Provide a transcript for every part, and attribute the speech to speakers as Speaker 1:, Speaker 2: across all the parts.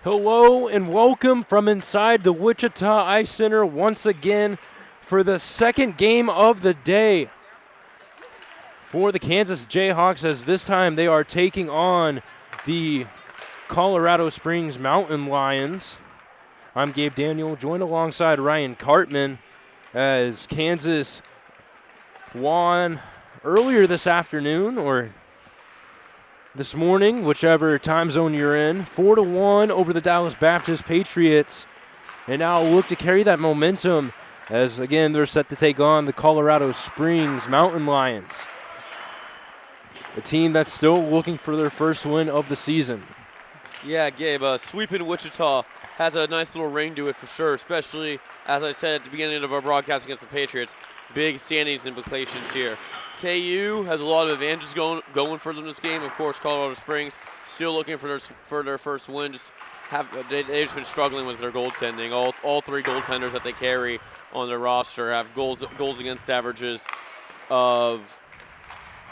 Speaker 1: Hello and welcome from inside the Wichita Ice Center once again for the second game of the day for the Kansas Jayhawks, as this time they are taking on the Colorado Springs Mountain Lions. I'm Gabe Daniel, joined alongside Ryan Cartman, as Kansas won earlier this afternoon, or this morning, whichever time zone you're in, 4-1 over the Dallas Baptist Patriots, and now look to carry that momentum as, again, they're set to take on the Colorado Springs Mountain Lions, a team that's still looking for their first win of the season.
Speaker 2: Yeah, Gabe, sweeping Wichita has a nice little ring to it for sure, especially, as I said at the beginning of our broadcast against the Patriots, big standings implications here. KU has a lot of advantages going for them this game. Of course, Colorado Springs still looking for their first win. They've just been struggling with their goaltending. All three goaltenders that they carry on their roster have goals against averages of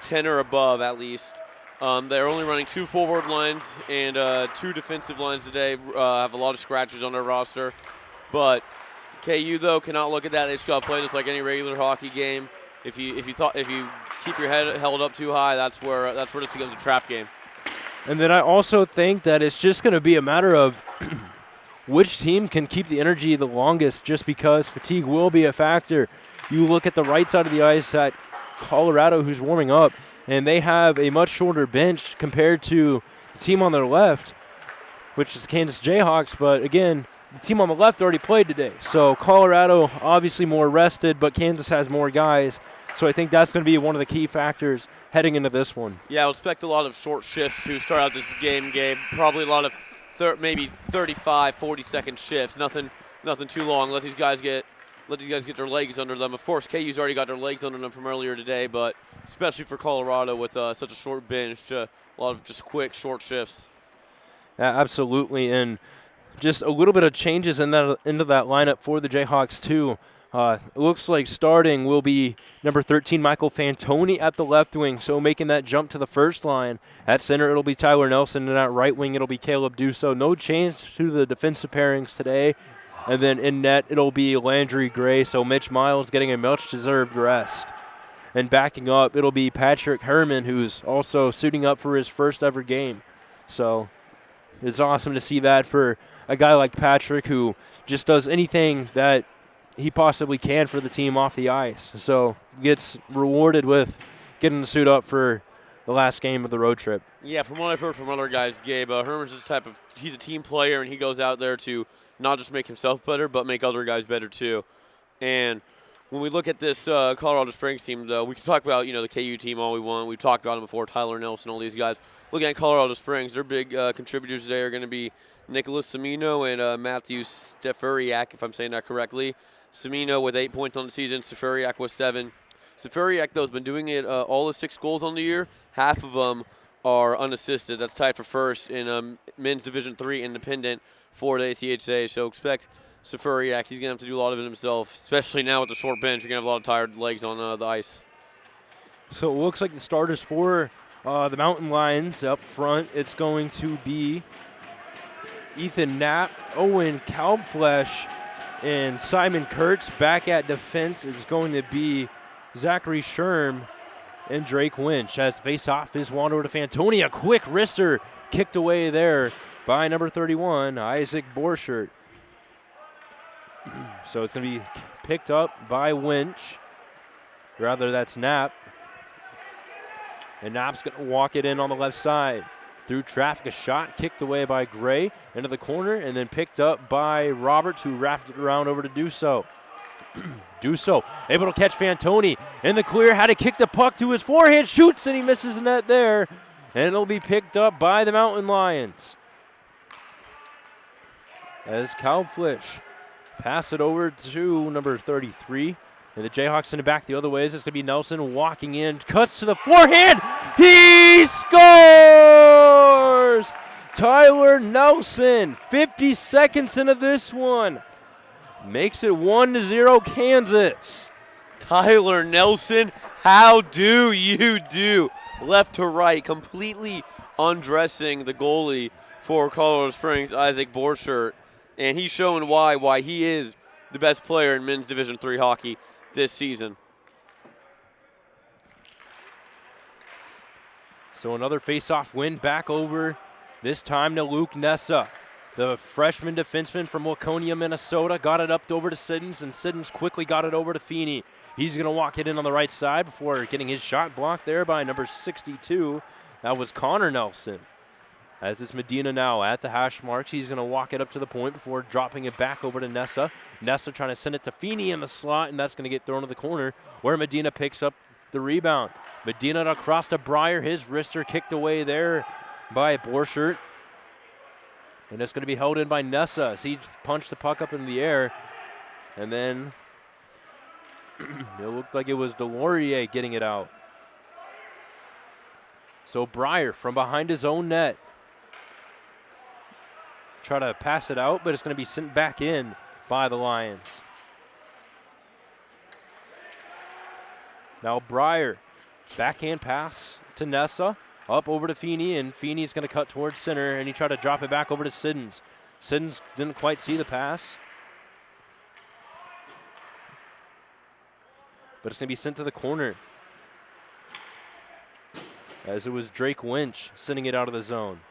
Speaker 2: 10 or above at least. They're only running 2 forward lines and 2 defensive lines today. Have a lot of scratches on their roster, but KU though cannot look at that. They just got to play this like any regular hockey game. If you keep your head held up too high, that's where this becomes a trap game.
Speaker 1: And then I also think that it's just going to be a matter of which team can keep the energy the longest, just because fatigue will be a factor. You look at the right side of the ice at Colorado, who's warming up, and they have a much shorter bench compared to the team on their left, which is Kansas Jayhawks. But again, the team on the left already played today. So Colorado obviously more rested, but Kansas has more guys. So I think that's going to be one of the key factors heading into this one.
Speaker 2: Yeah, I would expect a lot of short shifts to start out this game, Gabe. Probably a lot of maybe 35, 40-second shifts. Nothing too long. Let these guys get their legs under them. Of course, KU's already got their legs under them from earlier today, but especially for Colorado with such a short bench, a lot of just quick, short shifts.
Speaker 1: Yeah, absolutely, and just a little bit of changes into that lineup for the Jayhawks too. It looks like starting will be number 13, Michael Fantoni at the left wing, so making that jump to the first line. At center, it'll be Tyler Nelson, and at right wing, it'll be Caleb Dusso. No change to the defensive pairings today. And then in net, it'll be Landry Gray, so Mitch Miles getting a much-deserved rest. And backing up, it'll be Patrick Herman, who's also suiting up for his first ever game. So it's awesome to see that for a guy like Patrick, who just does anything that he possibly can for the team off the ice. So gets rewarded with getting the suit up for the last game of the road trip.
Speaker 2: Yeah, from what I've heard from other guys, Gabe, Herman's he's a team player, and he goes out there to not just make himself better, but make other guys better too. And when we look at this Colorado Springs team, though, we can talk about the KU team all we want. We've talked about them before, Tyler Nelson, all these guys. Looking at Colorado Springs, their big contributors today are going to be Nicholas Semino and Matthew Stefuriak, if I'm saying that correctly. Semino with 8 points on the season, Stefuriak with 7. Stefuriak, though, has been doing it all his 6 goals on the year. Half of them are unassisted. That's tied for first in men's Division III independent for the ACHA. So expect Stefuriak, he's going to have to do a lot of it himself, especially now with the short bench. You're going to have a lot of tired legs on the ice.
Speaker 1: So it looks like the starters for the Mountain Lions up front, it's going to be Ethan Knapp, Owen Kalbflesh, and Simon Kurtz. Back at defense, it's going to be Zachary Sherm and Drake Winch. As face-off is won over to Fantoni. A quick wrister kicked away there by number 31, Isaac Borchert. So it's going to be picked up by Winch. Rather, that's Knapp. And Knapp's going to walk it in on the left side. Through traffic, a shot kicked away by Gray into the corner, and then picked up by Roberts, who wrapped it around over to Dusso. Dusso able to catch Fantoni in the clear, had to kick the puck to his forehand, shoots, and he misses the net there. And it'll be picked up by the Mountain Lions. As Kalbflesh pass it over to number 33. And the Jayhawks send it back the other way. It's going to be Nelson walking in, cuts to the forehand. He scores! Tyler Nelson, 50 seconds into this one, makes it 1-0 Kansas.
Speaker 2: Tyler Nelson, how do you do? Left to right, completely undressing the goalie for Colorado Springs, Isaac Borchert, and he's showing why he is the best player in men's Division III hockey this season.
Speaker 1: So another face-off win back over, this time to Luke Nessa. The freshman defenseman from Waconia, Minnesota, got it up over to Siddons, and Siddons quickly got it over to Feeney. He's going to walk it in on the right side before getting his shot blocked there by number 62. That was Connor Nelson. As it's Medina now at the hash marks, he's going to walk it up to the point before dropping it back over to Nessa. Nessa trying to send it to Feeney in the slot, and that's going to get thrown to the corner where Medina picks up the rebound. Medina across to Breyer. His wrister kicked away there by Borchert. And it's going to be held in by Nessa as he punched the puck up in the air. And then it looked like it was Delorier getting it out. So Breyer from behind his own net. Try to pass it out, but it's going to be sent back in by the Lions. Now Breyer, backhand pass to Nessa. Up over to Feeney, and Feeney's going to cut towards center, and he tried to drop it back over to Siddons. Siddons didn't quite see the pass. But it's going to be sent to the corner. As it was Drake Winch sending it out of the zone.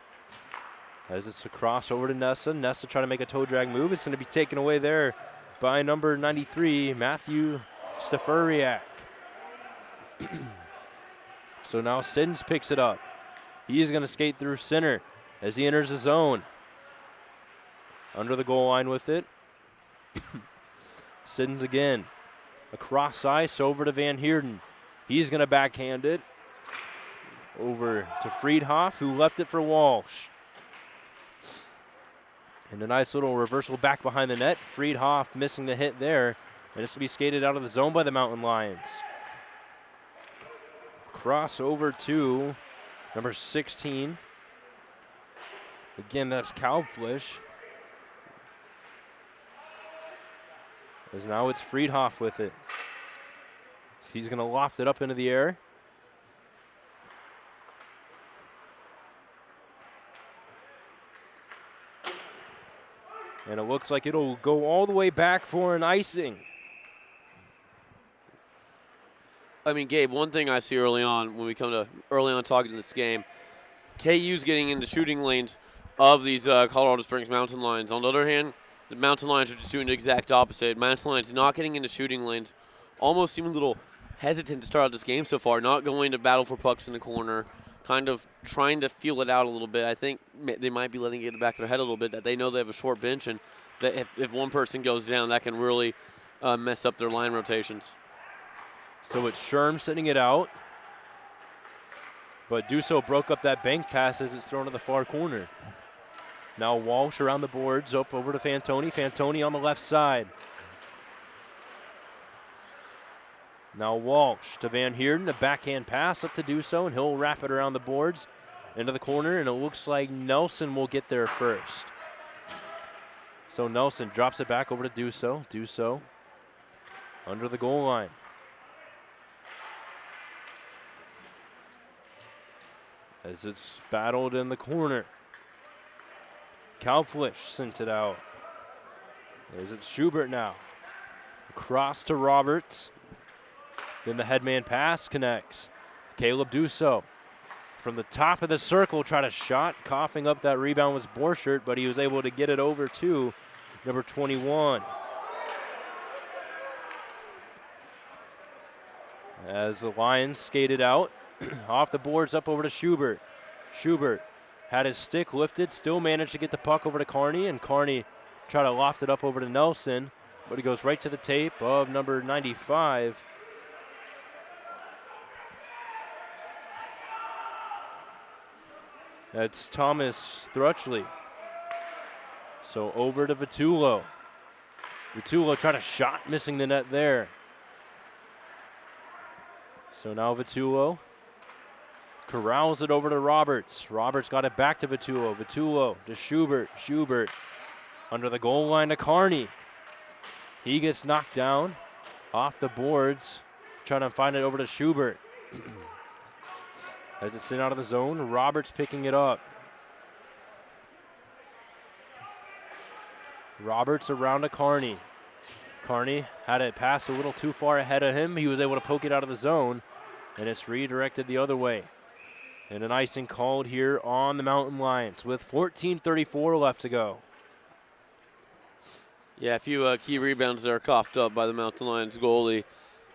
Speaker 1: As it's a cross over to Nessa. Nessa trying to make a toe drag move. It's going to be taken away there by number 93, Matthew Stefuriak. So now Siddons picks it up. He's going to skate through center as he enters the zone. Under the goal line with it. Siddons again. Across ice over to Van Heerden. He's going to backhand it. Over to Friedhoff, who left it for Walsh. And a nice little reversal back behind the net. Friedhoff missing the hit there. And it's to be skated out of the zone by the Mountain Lions. Cross over to number 16. Again, that's Kalbflish. As now it's Friedhoff with it. He's going to loft it up into the air. And it looks like it'll go all the way back for an icing.
Speaker 2: I mean, Gabe, one thing I see early on when we come to early on talking to this game, KU's getting into shooting lanes of these Colorado Springs Mountain Lions. On the other hand, the Mountain Lions are just doing the exact opposite. Mountain Lions not getting into shooting lanes, almost seem a little hesitant to start out this game so far, not going to battle for pucks in the corner, kind of trying to feel it out a little bit. I think they might be letting it get back to their head a little bit, that they know they have a short bench, and that if one person goes down, that can really mess up their line rotations.
Speaker 1: So it's Sherm sending it out. But Dusso broke up that bank pass as it's thrown to the far corner. Now Walsh around the boards, up over to Fantoni. Fantoni on the left side. Now Walsh to Van Heerden, a backhand pass up to Dusso, and he'll wrap it around the boards into the corner, and it looks like Nelson will get there first. So Nelson drops it back over to Dusso. Dusso under the goal line. As it's battled in the corner. Kalbflish sent it out. As it's Schubert now. Across to Roberts. Then the headman pass connects. Caleb Dusso from the top of the circle tried a shot. Coughing up that rebound was Borchert, but he was able to get it over to number 21. As the Lions skated out. Off the boards up over to Schubert. Schubert had his stick lifted, still managed to get the puck over to Carney, and Carney tried to loft it up over to Nelson, but he goes right to the tape of number 95. That's Thomas Thrutchley. So over to Vitullo. Vitullo tried a shot, missing the net there. So now Vitullo corrals it over to Roberts. Roberts got it back to Vitullo. Vitullo to Schubert. Schubert under the goal line to Carney. He gets knocked down off the boards, trying to find it over to Schubert. As it's sent out of the zone, Roberts picking it up. Roberts around to Carney. Carney had it pass a little too far ahead of him. He was able to poke it out of the zone, and it's redirected the other way. And an icing called here on the Mountain Lions with 14:34 left to go.
Speaker 2: Yeah, a few key rebounds there coughed up by the Mountain Lions goalie,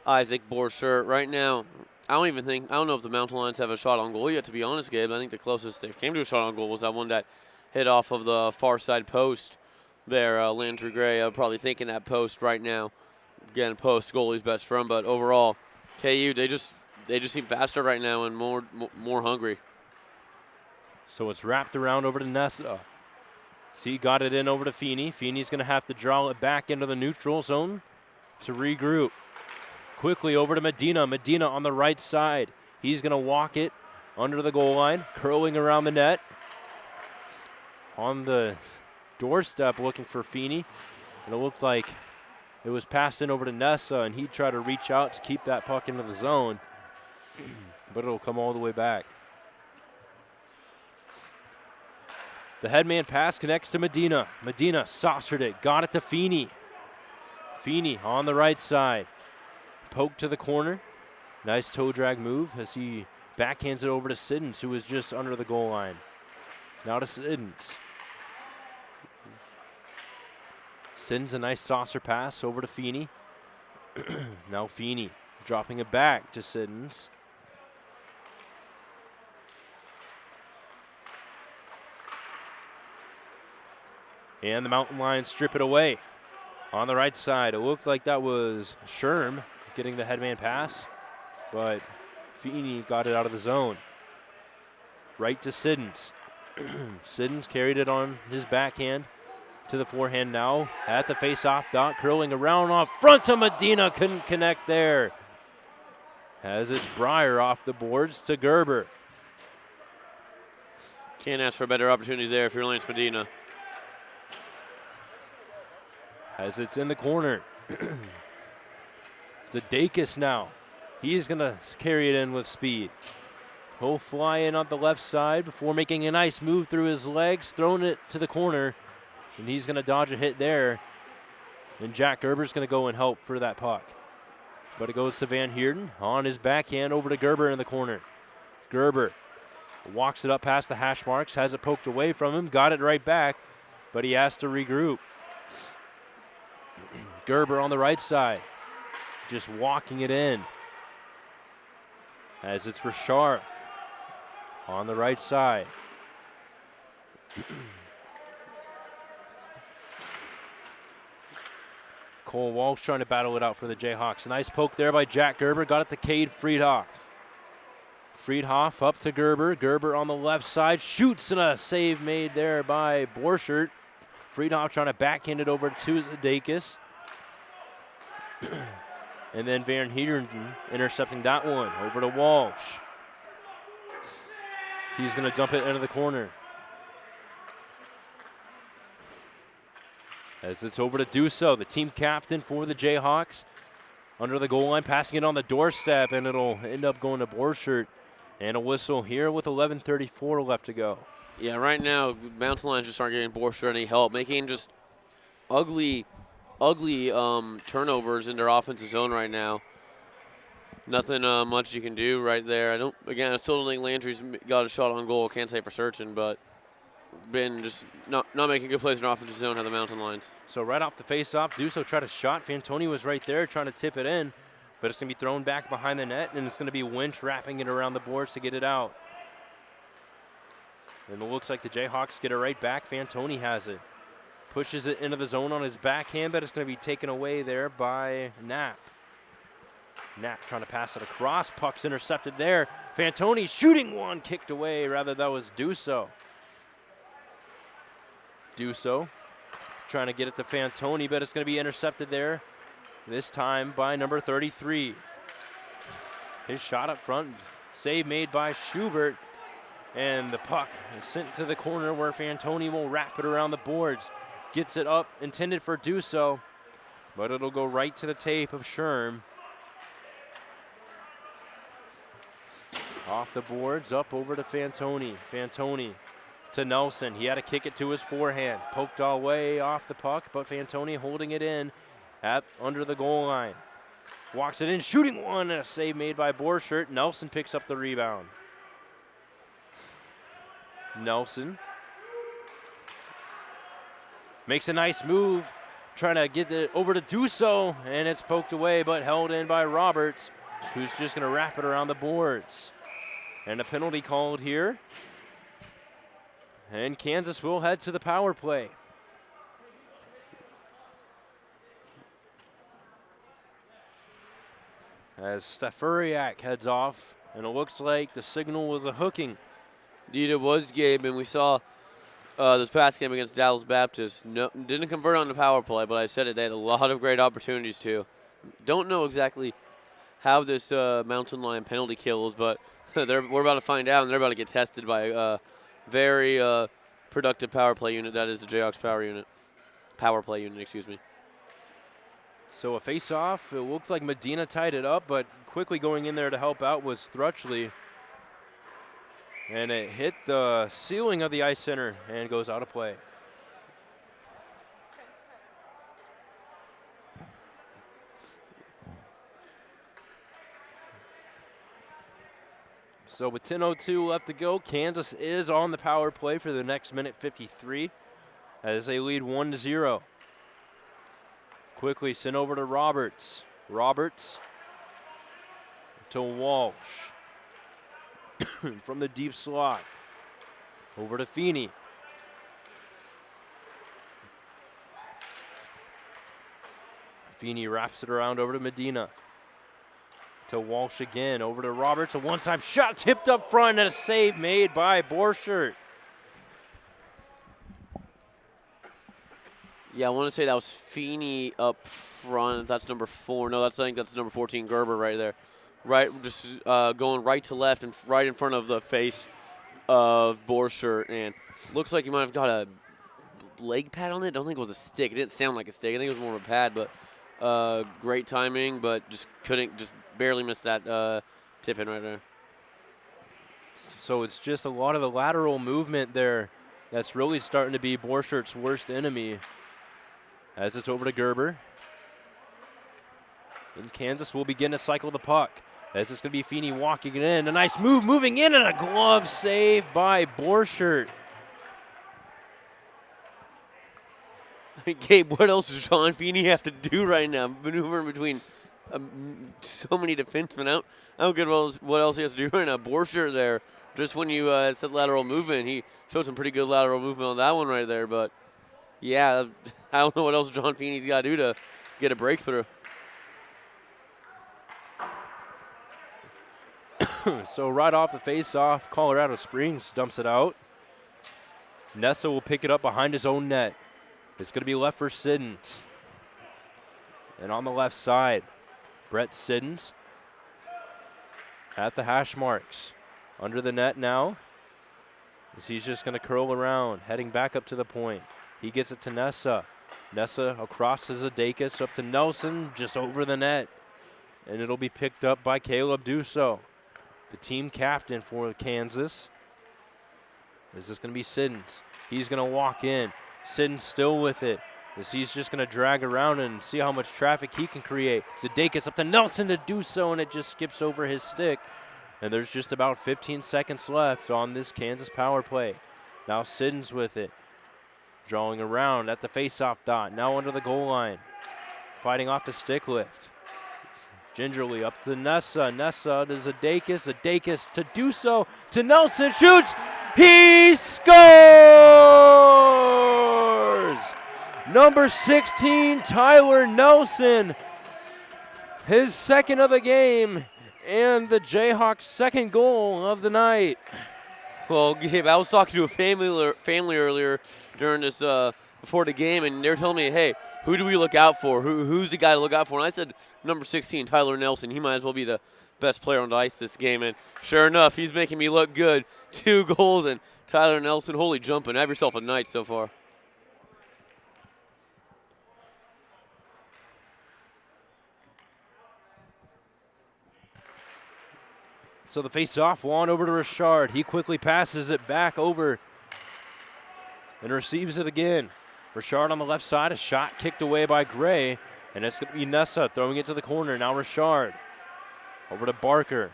Speaker 2: Isaac Borchert. Right now, I don't know if the Mountain Lions have a shot on goal yet, to be honest, Gabe. I think the closest they came to a shot on goal was that one that hit off of the far side post there. Landry Gray probably thinking that post right now. Again, post goalie's best friend, but overall, KU, they just seem faster right now and more hungry.
Speaker 1: So it's wrapped around over to Nessa. See, got it in over to Feeney. Feeney's going to have to draw it back into the neutral zone to regroup. Quickly over to Medina. Medina on the right side. He's going to walk it under the goal line, curling around the net. On the doorstep looking for Feeney. And it looked like it was passed in over to Nessa, and he tried to reach out to keep that puck into the zone. But it'll come all the way back. The headman pass connects to Medina. Medina saucered it, got it to Feeney. Feeney on the right side. Poke to the corner. Nice toe drag move as he backhands it over to Siddons, who was just under the goal line. Now to Siddons. Siddons a nice saucer pass over to Feeney. Now Feeney dropping it back to Siddons. And the Mountain Lions strip it away. On the right side, it looked like that was Sherm getting the headman pass, but Feeney got it out of the zone. Right to Siddons. Siddons carried it on his backhand to the forehand now. At the face-off dot, curling around off front to Medina. Couldn't connect there. As it's Breyer off the boards to Gerber.
Speaker 2: Can't ask for a better opportunity there if you're Lance Medina.
Speaker 1: As it's in the corner. Zadakis now. He's going to carry it in with speed. He'll fly in on the left side before making a nice move through his legs, throwing it to the corner, and he's going to dodge a hit there. And Jack Gerber's going to go and help for that puck. But it goes to Van Heerden on his backhand over to Gerber in the corner. Gerber walks it up past the hash marks, has it poked away from him, got it right back, but he has to regroup. Gerber on the right side, just walking it in. As it's Richard on the right side. Cole Walsh trying to battle it out for the Jayhawks. Nice poke there by Jack Gerber. Got it to Cade Friedhoff. Friedhoff up to Gerber. Gerber on the left side. Shoots, and a save made there by Borchert. Friedhoff trying to backhand it over to Zadakis. And then Van Heerden intercepting that one over to Walsh. He's going to dump it into the corner. As it's over to Duso, the team captain for the Jayhawks. Under the goal line, passing it on the doorstep, and it'll end up going to Borchert. And a whistle here with 11:34 left to go.
Speaker 2: Yeah, right now, Mountain Lions just aren't getting Borchert any help, making just ugly turnovers in their offensive zone right now. Nothing much you can do right there. I still don't think Landry's got a shot on goal. Can't say for certain, but been just not making good plays in the offensive zone of the Mountain Lions.
Speaker 1: So right off the face-off, Duso tried a shot. Fantoni was right there trying to tip it in, but it's going to be thrown back behind the net, and it's going to be Winch wrapping it around the boards to get it out. And it looks like the Jayhawks get it right back. Fantoni has it. Pushes it into the zone on his backhand, but it's going to be taken away there by Knapp. Knapp trying to pass it across. Puck's intercepted there. Fantoni shooting one, kicked away. Rather, that was Duso. Duso trying to get it to Fantoni, but it's going to be intercepted there. This time by number 33. His shot up front. Save made by Schubert. And the puck is sent to the corner where Fantoni will wrap it around the boards. Gets it up, intended for Duso, but it'll go right to the tape of Sherm. Off the boards, up over to Fantoni. Fantoni to Nelson. He had to kick it to his forehand. Poked all way off the puck, but Fantoni holding it in at under the goal line. Walks it in, shooting one, and a save made by Borchert. Nelson picks up the rebound. Nelson makes a nice move, trying to get it over to Dusso, and it's poked away, but held in by Roberts, who's just going to wrap it around the boards. And a penalty called here. And Kansas will head to the power play. As Stefuriak heads off, and it looks like the signal was a hooking.
Speaker 2: Indeed it was, Gabe, and we saw this past game against Dallas Baptist. No, didn't convert on the power play, but I said it, they had a lot of great opportunities too. Don't know exactly how this Mountain Lion penalty kills, but we're about to find out, and they're about to get tested by a very productive power play unit. That is the Jayhawks power play unit, excuse me.
Speaker 1: So a face-off. It looked like Medina tied it up, but quickly going in there to help out was Thrutchley. And it hit the ceiling of the ice center and goes out of play. So with 10:02 left to go, Kansas is on the power play for the next minute 53 as they lead 1-0. Quickly sent over to Roberts. Roberts to Walsh. From the deep slot. Over to Feeney. Feeney wraps it around over to Medina. To Walsh again, over to Roberts. A one-time shot tipped up front and a save made by Borchert.
Speaker 2: Yeah, I want to say that was Feeney up front. That's number 4. No, I think that's number 14, Gerber right there. Right, just going right to left and right in front of the face of Borchert. And looks like he might have got a leg pad on it. Don't think it was a stick. It didn't sound like a stick. I think it was more of a pad, but great timing, but just barely missed that tip in right there.
Speaker 1: So it's just a lot of the lateral movement there that's really starting to be Borchert's worst enemy. As it's over to Gerber. And Kansas will begin to cycle the puck. As it's going to be Feeney walking it in. A nice move, moving in, and a glove save by Borchert.
Speaker 2: Gabe, what else does Sean Feeney have to do right now? Maneuvering between so many defensemen. I don't get what else he has to do right now. Borchert there, just when you said lateral movement, he showed some pretty good lateral movement on that one right there. But, yeah, I don't know what else John Feeney's got to do to get a breakthrough.
Speaker 1: So right off the face-off, Colorado Springs dumps it out. Nessa will pick it up behind his own net. It's going to be left for Siddons. And on the left side, Brett Siddons at the hash marks. Under the net now, as he's just going to curl around, heading back up to the point. He gets it to Nessa. Nessa across to Zadakis, up to Nelson, just over the net. And it'll be picked up by Caleb Dusso, the team captain for Kansas. Is this going to be Siddons? He's going to walk in. Siddons still with it, as he's just going to drag around and see how much traffic he can create. Zadakis up to Nelson to do so, and it just skips over his stick. And there's just about 15 seconds left on this Kansas power play. Now Siddons with it, drawing around at the faceoff dot, now under the goal line, fighting off the stick lift. Gingerly up to Nessa. Nessa to Zadakis. Zadakis to Dusso. To Nelson. Shoots. He scores! Number 16, Tyler Nelson. His second of the game and the Jayhawks' second goal of the night.
Speaker 2: Well, Gabe, I was talking to a family earlier during this before the game, and they were telling me, hey, who do we look out for? Who's the guy to look out for? And I said, number 16, Tyler Nelson. He might as well be the best player on the ice this game. And sure enough, he's making me look good. 2 goals, and Tyler Nelson, holy jumping. Have yourself a night so far.
Speaker 1: So the face-off, on over to Richard. He quickly passes it back over and receives it again. Richard on the left side, a shot kicked away by Gray, and it's going to be Nessa throwing it to the corner. Now Richard over to Barker.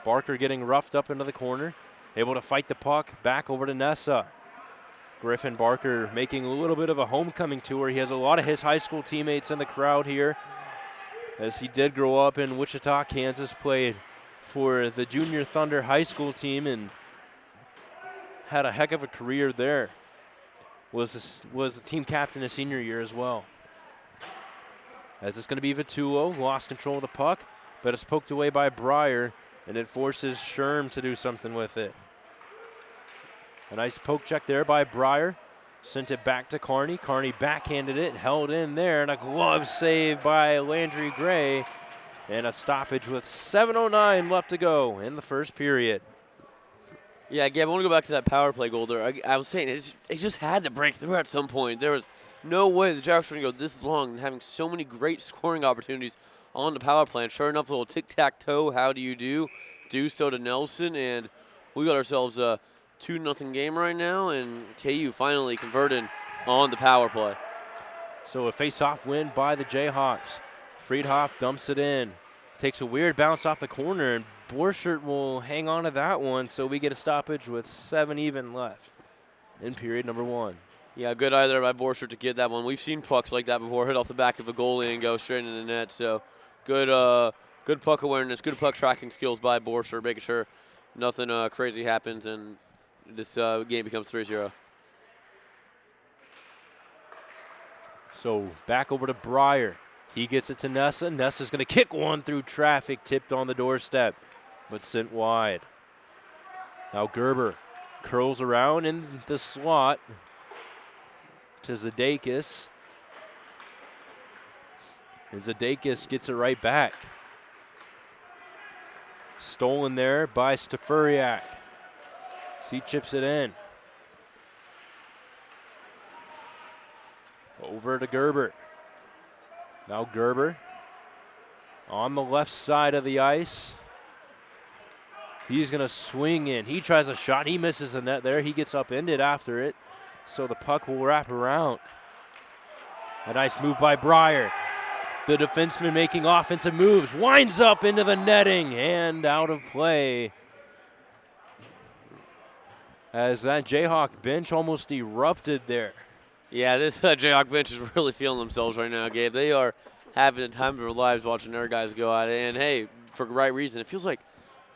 Speaker 1: Barker getting roughed up into the corner, able to fight the puck, back over to Nessa. Griffin Barker making a little bit of a homecoming tour. He has a lot of his high school teammates in the crowd here, as he did grow up in Wichita, Kansas, played for the Junior Thunder high school team and had a heck of a career there. Was the team captain his senior year as well. As it's going to be Vitullo, lost control of the puck, but it's poked away by Breyer, and it forces Sherm to do something with it. A nice poke check there by Breyer. Sent it back to Kearney. Kearney backhanded it, held in there, and a glove save by Landry Gray. And a stoppage with 7:09 left to go in the first period.
Speaker 2: Yeah, Gabe, I want to go back to that power play goal there. I was saying it just had to break through at some point. There was no way the Jayhawks were going to go this long and having so many great scoring opportunities on the power play. And sure enough, a little tic-tac-toe, how do you do? Do so to Nelson, and we got ourselves a 2-0 game right now, and KU finally converted on the power play.
Speaker 1: So a face-off win by the Jayhawks. Friedhoff dumps it in. Takes a weird bounce off the corner, and Borchert will hang on to that one, so we get a stoppage with 7 even left in period number 1.
Speaker 2: Yeah, good eye there by Borchert to get that one. We've seen pucks like that before, hit off the back of a goalie and go straight into the net. So good puck awareness, good puck tracking skills by Borchert, making sure nothing crazy happens and this game becomes 3-0.
Speaker 1: So back over to Breyer. He gets it to Nessa. Nessa's going to kick one through traffic, tipped on the doorstep, but sent wide. Now Gerber curls around in the slot to Zadakis. And Zadakis gets it right back. Stolen there by Stafuriak. He chips it in. Over to Gerber. Now Gerber on the left side of the ice. He's going to swing in. He tries a shot. He misses the net there. He gets upended after it. So the puck will wrap around. A nice move by Breyer. The defenseman making offensive moves. Winds up into the netting and out of play. As that Jayhawk bench almost erupted there.
Speaker 2: Yeah, this Jayhawk bench is really feeling themselves right now, Gabe. They are having the time of their lives watching their guys go at it. And, hey, for the right reason. It feels like,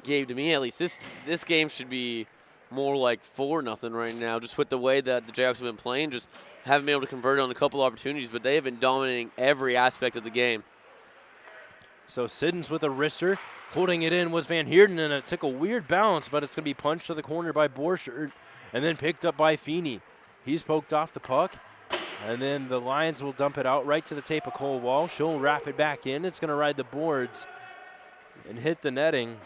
Speaker 2: Gabe, to me at least, this game should be more like 4-0 right now, just with the way that the Jayhawks have been playing. Just haven't been able to convert on a couple opportunities, but they have been dominating every aspect of the game.
Speaker 1: So Siddons with a wrister. Holding it in was Van Heerden, and it took a weird bounce, but it's going to be punched to the corner by Borchert and then picked up by Feeney. He's poked off the puck, and then the Lions will dump it out right to the tape of Cole Walsh. She'll wrap it back in. It's going to ride the boards and hit the netting.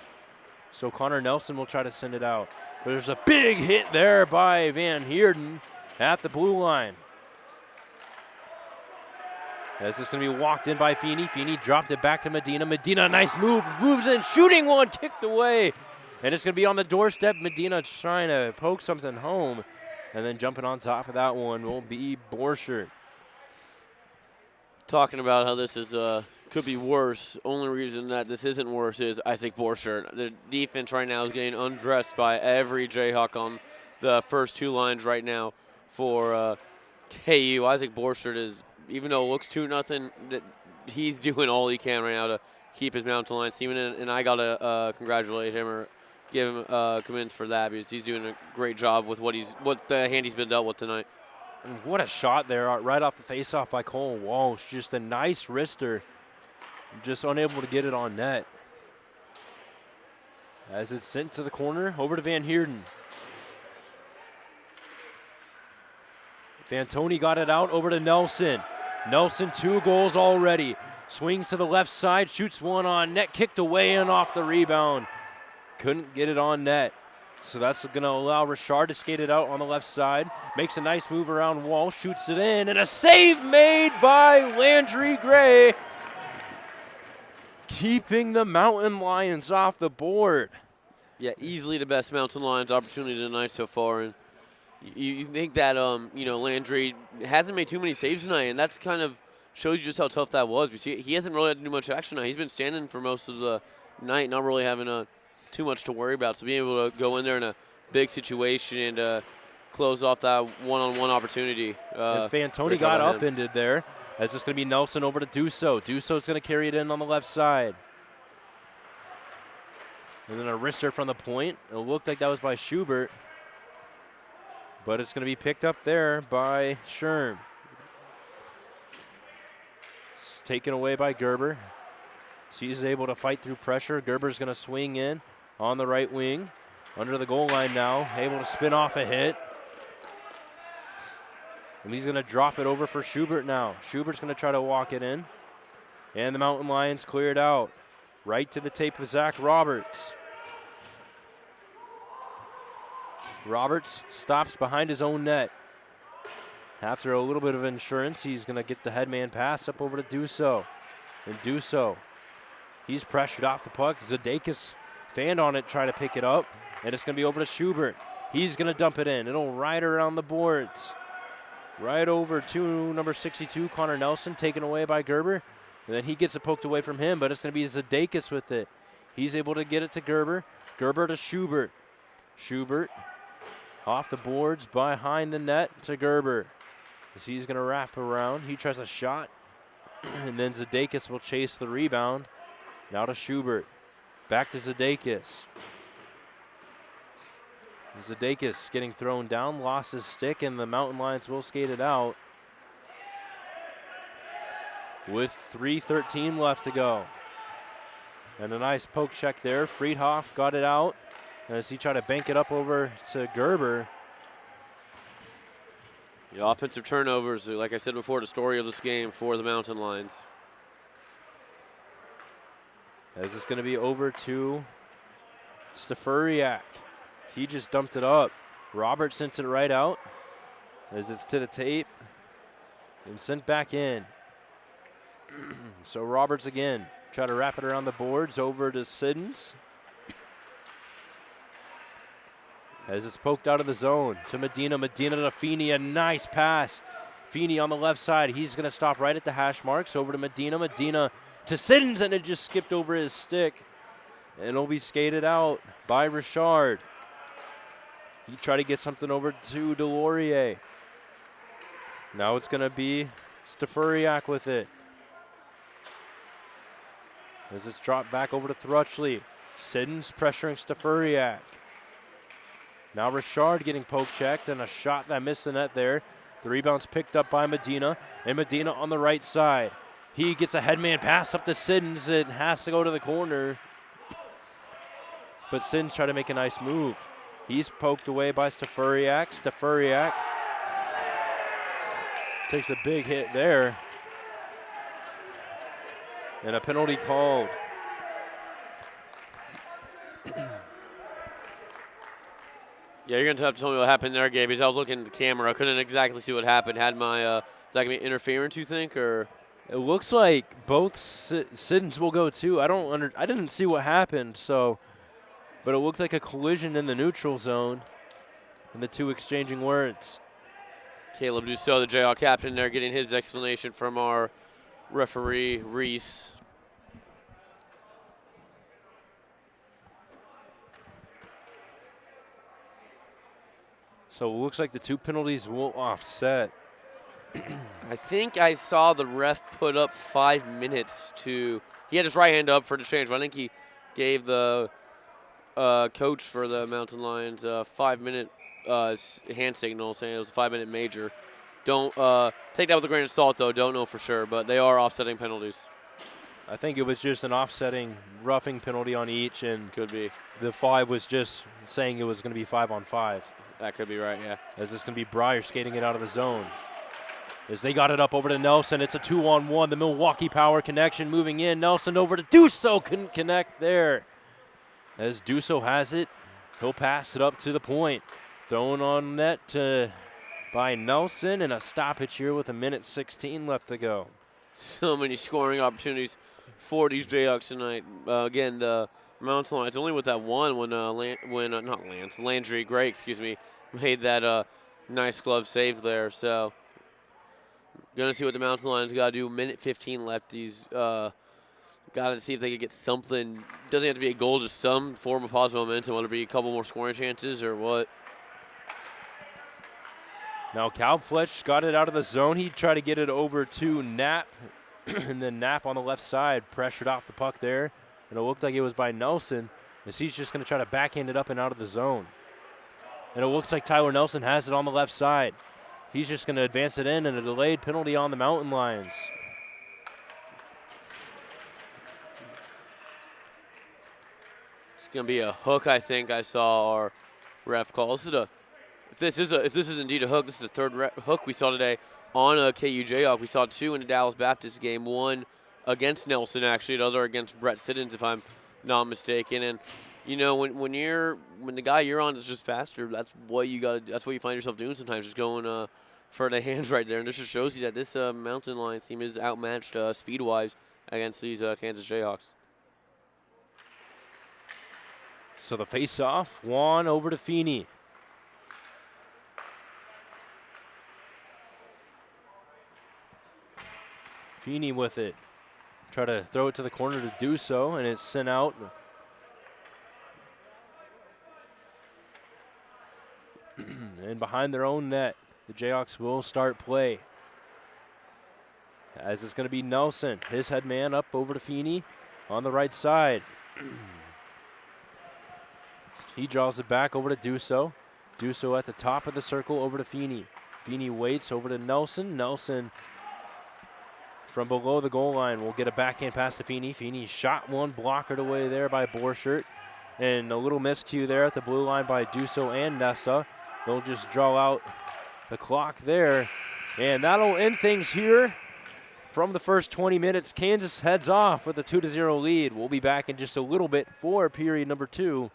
Speaker 1: So Connor Nelson will try to send it out. But there's a big hit there by Van Heerden at the blue line. As it's going to be walked in by Feeney. Feeney dropped it back to Medina. Medina, nice move. Moves in, shooting one, kicked away. And it's going to be on the doorstep. Medina trying to poke something home. And then jumping on top of that one will be Borchert.
Speaker 2: Talking about how this is could be worse. Only reason that this isn't worse is I think Borchert. The defense right now is getting undressed by every Jayhawk on the first two lines right now for KU. Isaac Borchert is, even though it looks 2-0, he's doing all he can right now to keep his mountain line steaming. And I got to congratulate him or give him commends for that, because he's doing a great job with what the hand he's been dealt with tonight.
Speaker 1: And what a shot there right off the faceoff by Cole Walsh. Just a nice wrister. Just unable to get it on net. As it's sent to the corner, over to Van Heerden. Fantoni got it out, over to Nelson. Nelson, 2 goals already. Swings to the left side, shoots one on net, kicked away and off the rebound. Couldn't get it on net. So that's going to allow Richard to skate it out on the left side. Makes a nice move around Walsh, shoots it in, and a save made by Landry Gray. Keeping the Mountain Lions off the board.
Speaker 2: Yeah, easily the best Mountain Lions opportunity tonight so far. And You think that Landry hasn't made too many saves tonight, and that's kind of shows you just how tough that was. We see he hasn't really had to do much action tonight. He's been standing for most of the night, not really having too much to worry about. So being able to go in there in a big situation and close off that one-on-one opportunity.
Speaker 1: And Fantoni got upended there. That's just going to be Nelson over to Duso. Duso's going to carry it in on the left side. And then a wrister from the point. It looked like that was by Schubert. But it's going to be picked up there by Sherm. It's taken away by Gerber. So he's able to fight through pressure. Gerber's going to swing in on the right wing. Under the goal line now. Able to spin off a hit. And he's going to drop it over for Schubert now. Schubert's going to try to walk it in. And the Mountain Lions clear it out. Right to the tape of Zach Roberts. Roberts stops behind his own net. After a little bit of insurance, he's going to get the headman pass up over to Duso. And Duso, he's pressured off the puck. Zadakis fanned on it, trying to pick it up. And it's going to be over to Schubert. He's going to dump it in. It'll ride around the boards. Right over to number 62, Connor Nelson, taken away by Gerber. And then he gets it poked away from him, but it's going to be Zadakis with it. He's able to get it to Gerber. Gerber to Schubert. Schubert off the boards behind the net to Gerber. As he's going to wrap around. He tries a shot. And then Zadakis will chase the rebound. Now to Schubert. Back to Zadakis. Zadakis getting thrown down, lost his stick, and the Mountain Lions will skate it out with 3:13 left to go. And a nice poke check there. Friedhoff got it out as he tried to bank it up over to Gerber.
Speaker 2: The offensive turnovers, like I said before, the story of this game for the Mountain Lions.
Speaker 1: As it's going to be over to Stefuriak. He just dumped it up. Robert sent it right out as it's to the tape and sent back in. So Roberts again, try to wrap it around the boards over to Siddons. As it's poked out of the zone to Medina. Medina to Feeney, a nice pass. Feeney on the left side. He's going to stop right at the hash marks. Over to Medina. Medina to Siddons, and it just skipped over his stick. And it'll be skated out by Richard. He tried to get something over to Delorier. Now it's going to be Stefuriak with it. As it's dropped back over to Thrutchley. Siddons pressuring Stefuriak. Now Richard getting poke checked and a shot that missed the net there. The rebound's picked up by Medina, and Medina on the right side. He gets a headman pass up to Siddons. It has to go to the corner. But Siddons tried to make a nice move. He's poked away by Stefuriak. Stefuriak takes a big hit there. And a penalty called.
Speaker 2: Yeah, you're going to have to tell me what happened there, Gabe, because I was looking at the camera. I couldn't exactly see what happened. Had my, is that going to be interference, you think, or?
Speaker 1: It looks like both Siddons will go too. I didn't see what happened, so, but it looked like a collision in the neutral zone, and the two exchanging words.
Speaker 2: Caleb Dussault, the Jayhawk captain, there getting his explanation from our referee, Reese.
Speaker 1: So it looks like the two penalties will offset.
Speaker 2: I think I saw the ref put up 5 minutes to. He had his right hand up for the change, but I think he gave the coach for the Mountain Lions a 5-minute hand signal saying it was a 5-minute major. Don't take that with a grain of salt, though. Don't know for sure, but they are offsetting penalties.
Speaker 1: I think it was just an offsetting roughing penalty on each, and
Speaker 2: could be.
Speaker 1: The 5 was just saying it was going to be 5-on-5.
Speaker 2: That could be right, yeah.
Speaker 1: As it's going to be Breyer skating it out of the zone. As they got it up over to Nelson, it's a 2-on-1. The Milwaukee Power connection moving in. Nelson over to Duso, couldn't connect there. As Duso has it, he'll pass it up to the point. Thrown on net by Nelson, and a stoppage here with 1:16 left to go.
Speaker 2: So many scoring opportunities for these Jayhawks tonight. Again, the Mountain Lions only with that one when Landry Gray, made that Nice glove save there. So, gonna see what the Mountain Lions got to do. Minute 15 left. These got to see if they could get something. Doesn't have to be a goal, just some form of positive momentum. Whether it be a couple more scoring chances or what.
Speaker 1: Now Kalfletch got it out of the zone. He tried to get it over to Knapp, and then Knapp on the left side pressured off the puck there, and it looked like it was by Nelson, as he's just going to try to backhand it up and out of the zone. And it looks like Tyler Nelson has it on the left side. He's just going to advance it in, and a delayed penalty on the Mountain Lions.
Speaker 2: It's gonna be a hook. I think I saw our ref call. If this is indeed a hook, this is the third hook we saw today on a KU Jayhawk. We saw 2 in the Dallas Baptist game, 1 against Nelson actually, the other against Brett Siddons if I'm not mistaken. And you know when the guy you're on is just faster, that's what you find yourself doing sometimes, just going for the hands right there. And this just shows you that this Mountain Lions team is outmatched speed-wise against these Kansas Jayhawks.
Speaker 1: So the face-off, Juan over to Feeney. Feeney with it. Try to throw it to the corner to do so, and it's sent out. And behind their own net, the Jayhawks will start play. As it's going to be Nelson, his head man up over to Feeney on the right side. He draws it back over to Duso. Duso at the top of the circle over to Feeney. Feeney waits over to Nelson. Nelson from below the goal line will get a backhand pass to Feeney. Feeney shot one, blockered away there by Borchert. And a little miscue there at the blue line by Duso and Nessa. They'll just draw out the clock there. And that'll end things here from the first 20 minutes. Kansas heads off with a 2-0 lead. We'll be back in just a little bit for period number 2.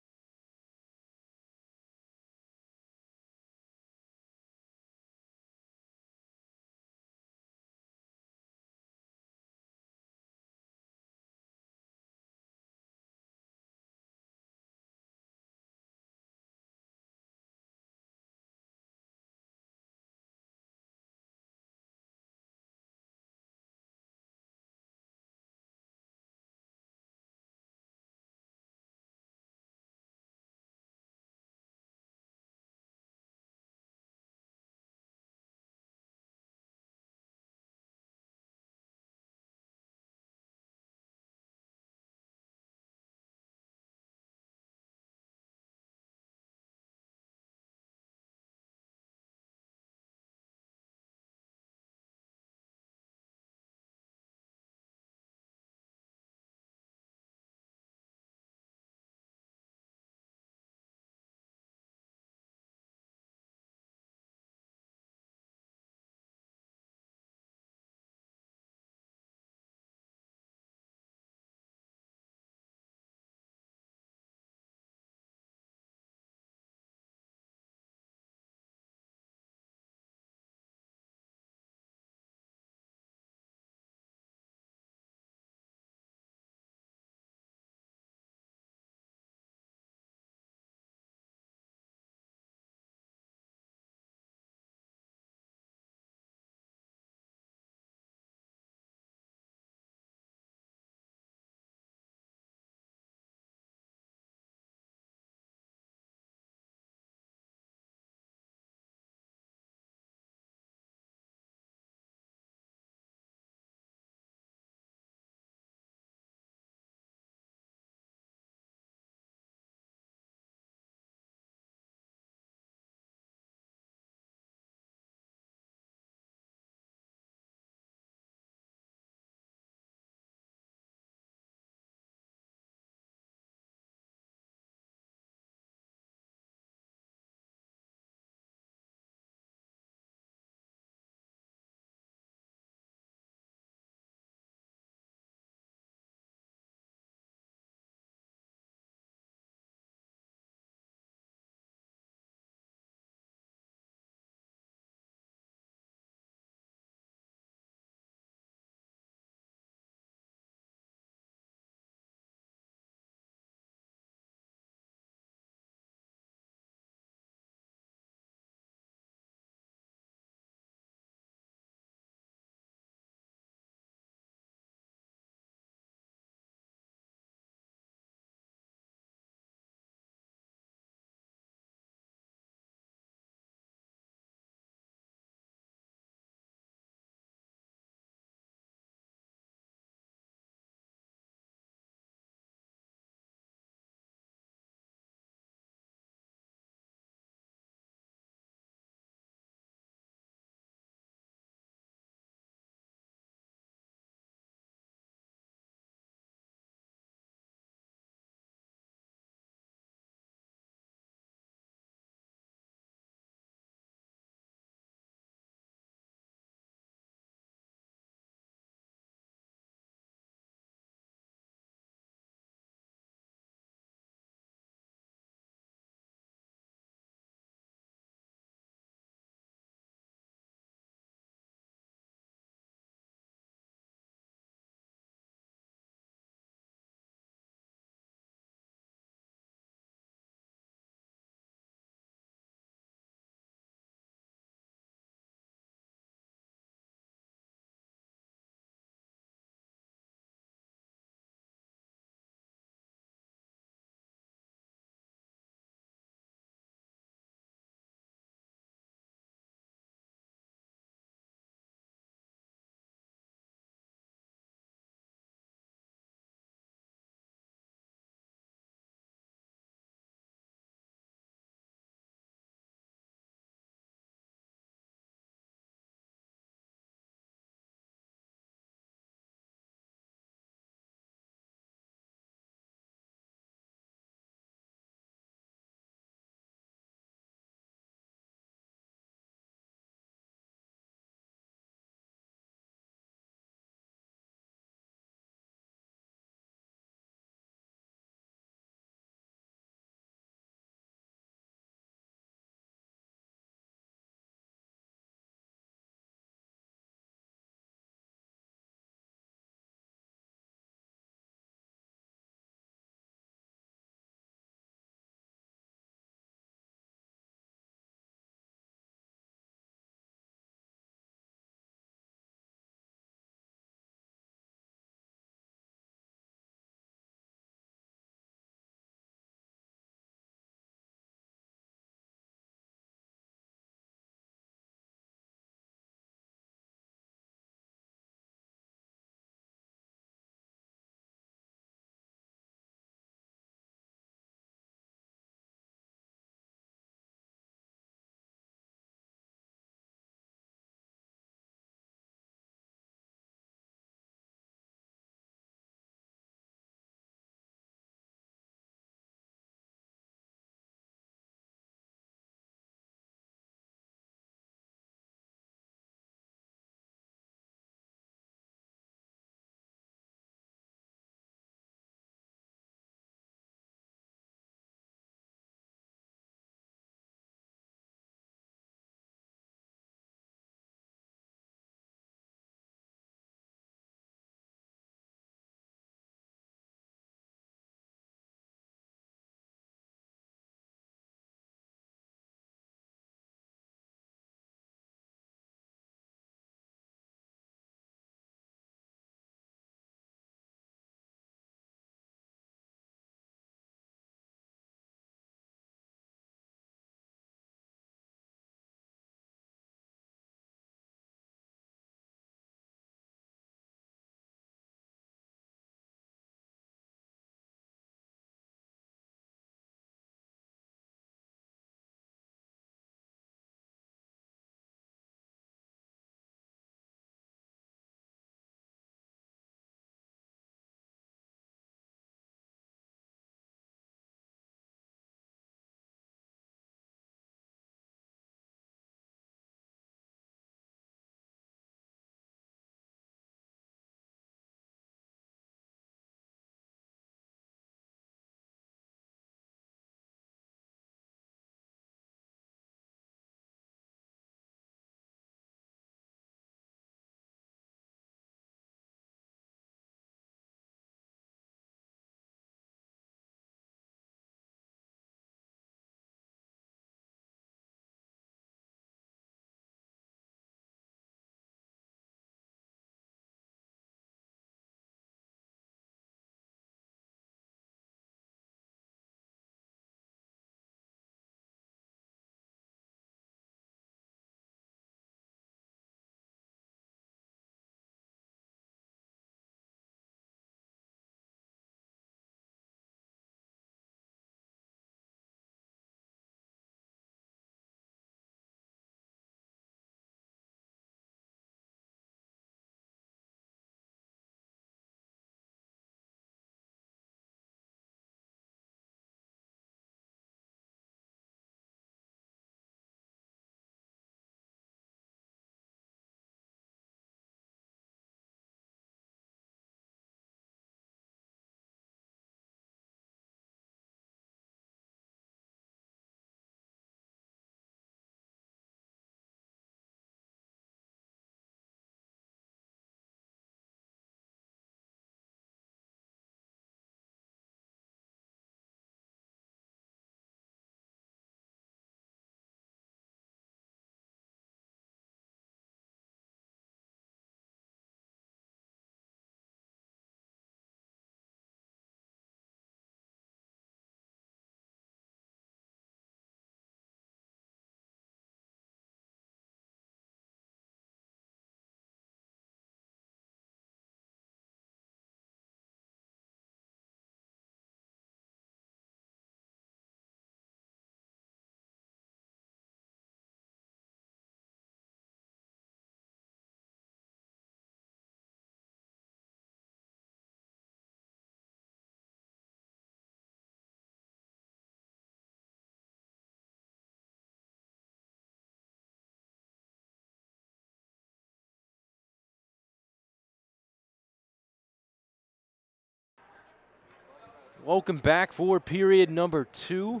Speaker 1: Welcome back for period number 2.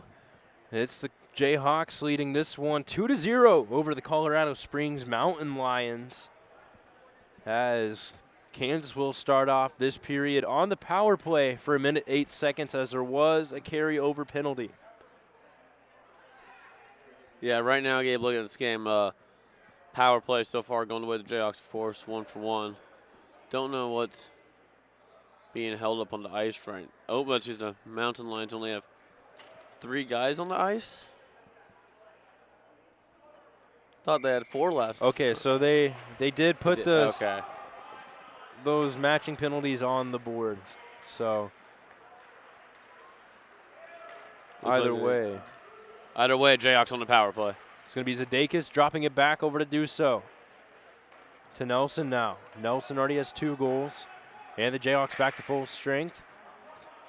Speaker 1: It's the Jayhawks leading this one 2-0 over the Colorado Springs Mountain Lions, as Kansas will start off this period on the power play for 1 minute 8 seconds, as there was a carryover penalty.
Speaker 2: Yeah, right now, Gabe, looking at this game, power play so far going the way of the Jayhawks, force 1-for-1. Don't know what's being held up on the ice right. Oh, but the Mountain Lions only have 3 guys on the ice. Thought they had 4 last.
Speaker 1: Okay, so they did put
Speaker 2: okay.
Speaker 1: those matching penalties on the board. So either way,
Speaker 2: Jayhawks on the power play.
Speaker 1: it's going to be Zadakis dropping it back over to Duso. To Nelson now. Nelson already has 2 goals. And the Jayhawks back to full strength.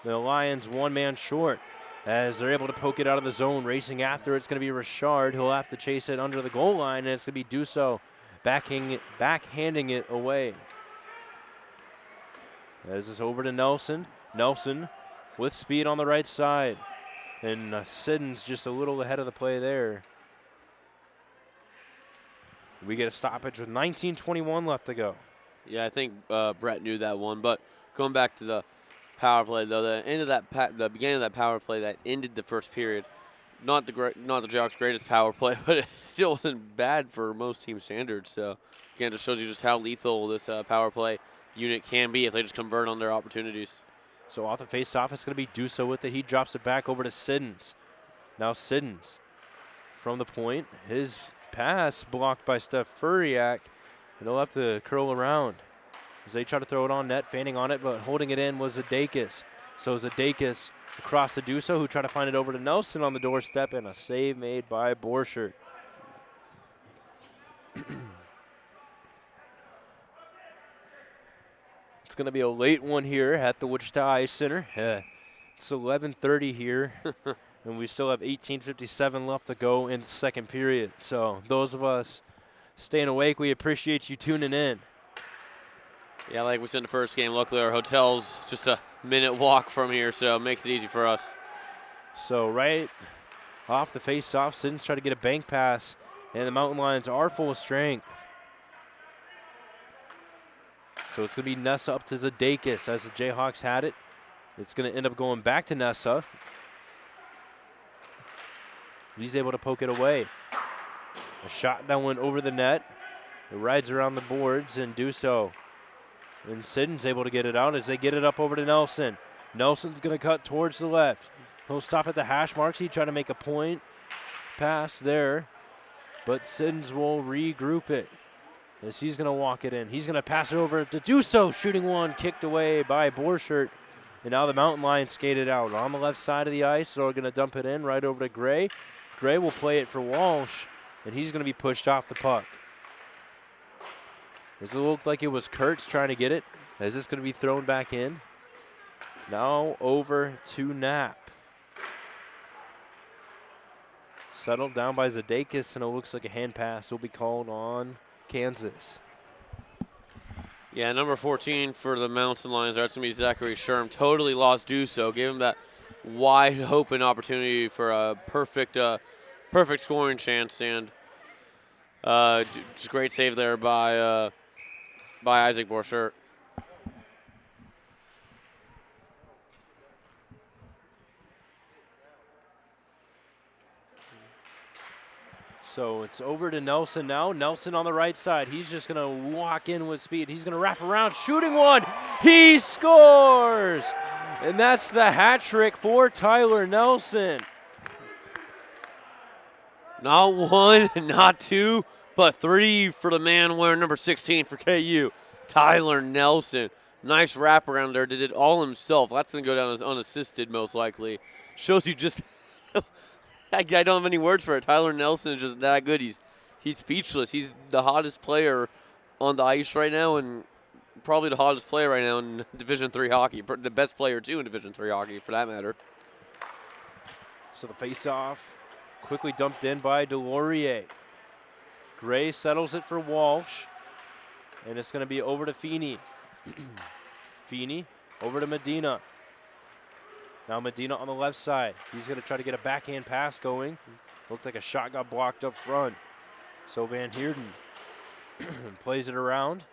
Speaker 1: The Lions 1 man short as they're able to poke it out of the zone. Racing after it's going to be Richard. He'll have to chase it under the goal line, and it's going to be Duso backhanding it away. As this over to Nelson. Nelson with speed on the right side. And Siddon's just a little ahead of the play there. We get a stoppage with 19:21 left to go.
Speaker 2: Yeah, I think Brett knew that one. But going back to the power play, though, the beginning of that power play that ended the first period, not the Jayhawks' greatest power play, but it still wasn't bad for most team standards. So again, it shows you just how lethal this power play unit can be if they just convert on their opportunities.
Speaker 1: So off the face-off, it's going to be Duso with it. He drops it back over to Siddons. Now Siddons from the point. His pass blocked by Steph Furiak, and he'll have to curl around as they try to throw it on net, fanning on it, but holding it in was Zadakis. So Zadakis across to Duso, who tried to find it over to Nelson on the doorstep, and a save made by Borchert. It's going to be a late one here at the Wichita Ice Center. It's 11:30 here, and we still have 18:57 left to go in the second period. So those of us staying awake, we appreciate you tuning in.
Speaker 2: Yeah, like we said in the first game, luckily our hotel's just a minute walk from here, so it makes it easy for us.
Speaker 1: So right off the face-off, Siddons try to get a bank pass, and the Mountain Lions are full of strength. So it's going to be Nessa up to Zadakis as the Jayhawks had it. It's going to end up going back to Nessa. He's able to poke it away. A shot that went over the net. It rides around the boards and do so. And Siddon's able to get it out as they get it up over to Nelson. Nelson's going to cut towards the left. He'll stop at the hash marks. He tried to make a point pass there, but Siddons will regroup it as he's going to walk it in. He's going to pass it over to Duso, shooting one, kicked away by Borchert. And now the Mountain Lions skated out on the left side of the ice. They're going to dump it in right over to Gray. Gray will play it for Walsh, and he's going to be pushed off the puck. Does it look like it was Kurtz trying to get it? Is this going to be thrown back in? Now over to Knapp. Settled down by Zadakis, and it looks like a hand pass will be called on Kansas.
Speaker 2: Yeah, number 14 for the Mountain Lions. That's going to be Zachary Sherm. Totally lost Duso. Gave him that wide open opportunity for a perfect scoring chance, and just great save there by Isaac Borchert.
Speaker 1: So it's over to Nelson now. Nelson on the right side. He's just going to walk in with speed. He's going to wrap around, shooting one. He scores! And that's the hat trick for Tyler Nelson.
Speaker 2: Not one, not two, but three for the man wearing number 16 for KU, Tyler Nelson. Nice wraparound there. Did it all himself. That's going to go down as unassisted most likely. Shows you just I don't have any words for it. Tyler Nelson is just that good. He's speechless. He's the hottest player on the ice right now, and probably the hottest player right now in Division III hockey. The best player, too, in Division III hockey, for that matter.
Speaker 1: So the face-off quickly dumped in by Delorier. Gray settles it for Walsh, and it's going to be over to Feeney. Feeney over to Medina. Now Medina on the left side. He's going to try to get a backhand pass going. Looks like a shot got blocked up front. So Van Heerden plays it around.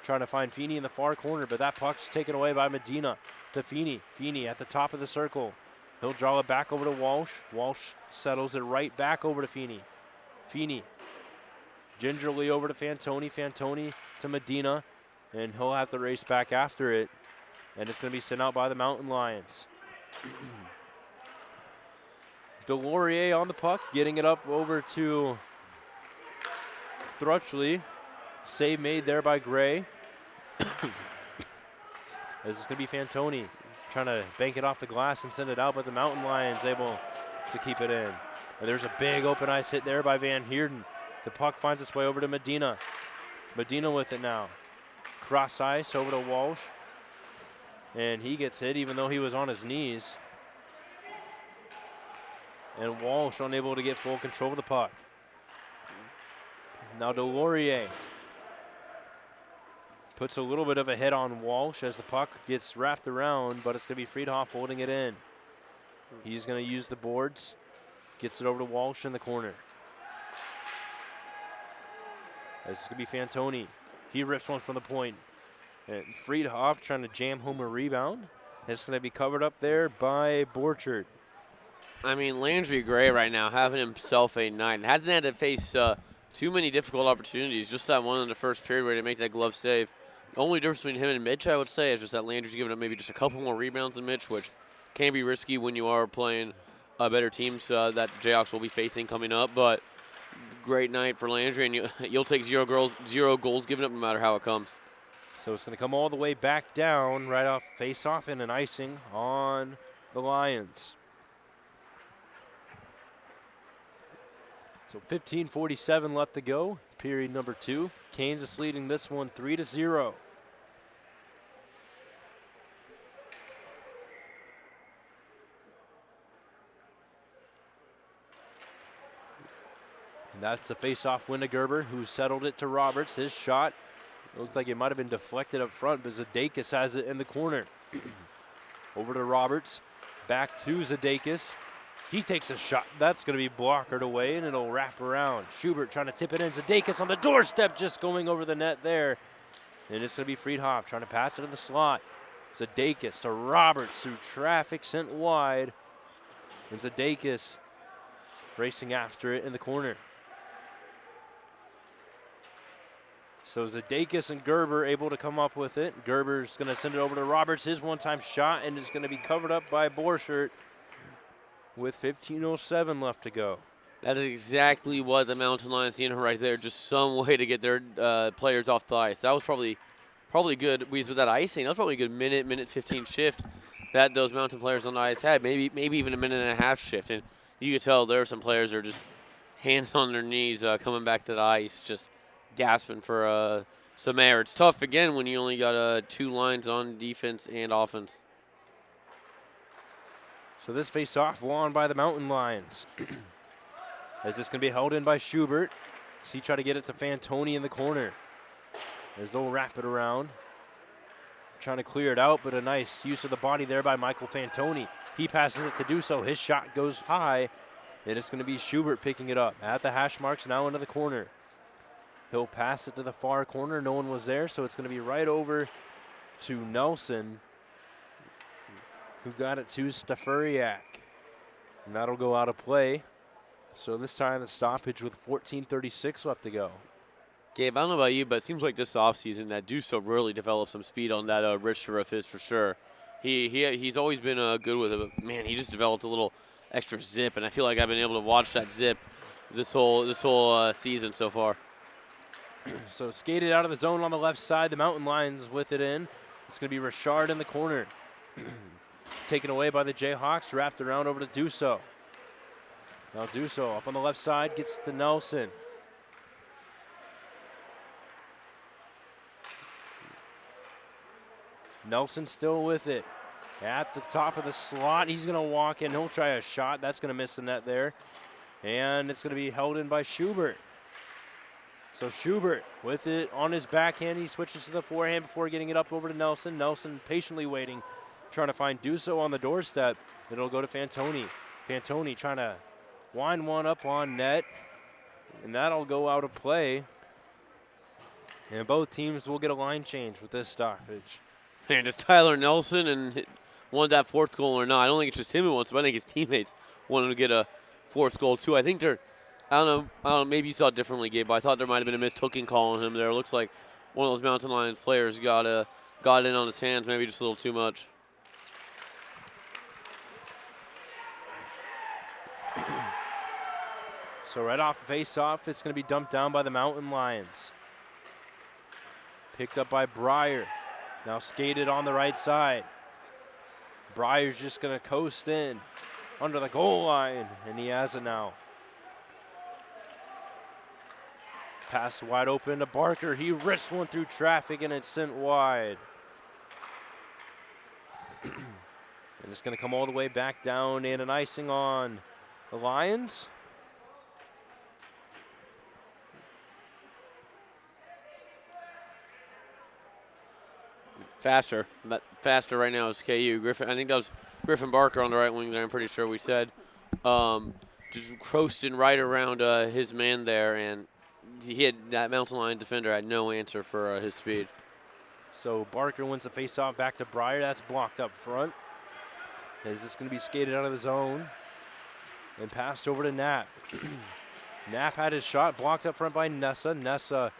Speaker 1: Trying to find Feeney in the far corner, but that puck's taken away by Medina to Feeney. Feeney at the top of the circle. He'll draw it back over to Walsh. Walsh settles it right back over to Feeney. Feeney gingerly over to Fantoni. Fantoni to Medina, and he'll have to race back after it. And it's going to be sent out by the Mountain Lions. Delorier on the puck, getting it up over to Thrutchley. Save made there by Gray. As it's going to be Fantoni trying to bank it off the glass and send it out, but the Mountain Lions able to keep it in. And there's a big open ice hit there by Van Heerden. The puck finds its way over to Medina. Medina with it now. Cross ice over to Walsh. And he gets hit even though he was on his knees. And Walsh unable to get full control of the puck. Now Delorier puts a little bit of a hit on Walsh as the puck gets wrapped around, but it's going to be Friedhoff holding it in. He's going to use the boards. Gets it over to Walsh in the corner. This is going to be Fantoni. He rips one from the point. And Friedhoff trying to jam home a rebound. It's going to be covered up there by Borchert.
Speaker 2: I mean, Landry Gray right now having himself a night. Hasn't had to face too many difficult opportunities. Just that one in the first period where he make that glove save. The only difference between him and Mitch, I would say, is just that Landry's giving up maybe just a couple more rebounds than Mitch, which can be risky when you are playing better teams that Jayhawks will be facing coming up. But great night for Landry, and you'll take zero goals given up no matter how it comes.
Speaker 1: So it's going to come all the way back down right off face-off and an icing on the Lions. So 15:47 left to go, period number 2. Kansas leading this one 3-0. And that's the face-off win to Gerber, who settled it to Roberts. His shot looks like it might have been deflected up front, but Zadakis has it in the corner. Over to Roberts, back to Zadakis. He takes a shot. That's going to be blockered away, and it'll wrap around. Schubert trying to tip it in. Zadakis on the doorstep, just going over the net there. And it's going to be Friedhoff trying to pass it to the slot. Zadakis to Roberts through traffic, sent wide. And Zadakis racing after it in the corner. So Zadakis and Gerber able to come up with it. Gerber's going to send it over to Roberts. His one-time shot, and it's going to be covered up by Borchert with 15:07 left to go.
Speaker 2: That is exactly what the Mountain Lions need right there. Just some way to get their players off the ice. That was probably good. With that icing, that was probably a good minute 15 shift that those Mountain players on the ice had. Maybe even a minute and a half shift. And you could tell there were some players that are just hands on their knees coming back to the ice, just gasping for some air. It's tough, again, when you only got 2 lines on defense and offense.
Speaker 1: So this face-off won by the Mountain Lions. As this going to be held in by Schubert. As he try to get it to Fantoni in the corner. As they'll wrap it around. Trying to clear it out, but a nice use of the body there by Michael Fantoni. He passes it to do so. His shot goes high, and it's going to be Schubert picking it up at the hash marks, now into the corner. He'll pass it to the far corner. No one was there, so it's going to be right over to Nelson, who got it to Stafuriak. And that'll go out of play. So this time the stoppage with 14:36 left to go.
Speaker 2: Gabe, I don't know about you, but it seems like this offseason that Duso really developed some speed on that wrister of his for sure. He's always been good with it, but man, he just developed a little extra zip, and I feel like I've been able to watch that zip this whole season so far.
Speaker 1: So skated out of the zone on the left side. The Mountain Lions with it in. It's going to be Richard in the corner. Taken away by the Jayhawks, wrapped around over to Duso. Now Duso up on the left side, gets to Nelson. Nelson still with it. At the top of the slot, he's going to walk in. He'll try a shot. That's going to miss the net there. And it's going to be held in by Schubert. So Schubert with it on his backhand. He switches to the forehand before getting it up over to Nelson. Nelson patiently waiting. trying to find Duso on the doorstep. It'll go to Fantoni. Fantoni trying to wind one up on net, and that'll go out of play. And both teams will get a line change with this stoppage.
Speaker 2: And does Tyler Nelson and want that fourth goal or not? I don't think it's just him who wants it, but I think his teammates want him to get a fourth goal too. I think they're, I don't know, maybe you saw it differently, Gabe, but I thought there might have been a missed hooking call on him there. It looks like one of those Mountain Lions players got it in on his hands, maybe just a little too much.
Speaker 1: So right off the face-off, it's going to be dumped down by the Mountain Lions. Picked up by Breyer. Now skated on the right side. Breyer's just going to coast in under the goal line, and he has it now. Pass wide open to Barker. He wrists one through traffic, and it's sent wide. And it's going to come all the way back down, and an icing on the Lions.
Speaker 2: Faster faster right now is KU. Griffin, I think that was Griffin Barker on the right wing there, I'm pretty sure we said. Just coasting right around his man there, and that Mountain Lion defender had no answer for his speed.
Speaker 1: So Barker wins the faceoff back to Breyer. That's blocked up front. As it's going to be skated out of the zone and passed over to Knapp. Knapp had his shot blocked up front by Nessa. Nessa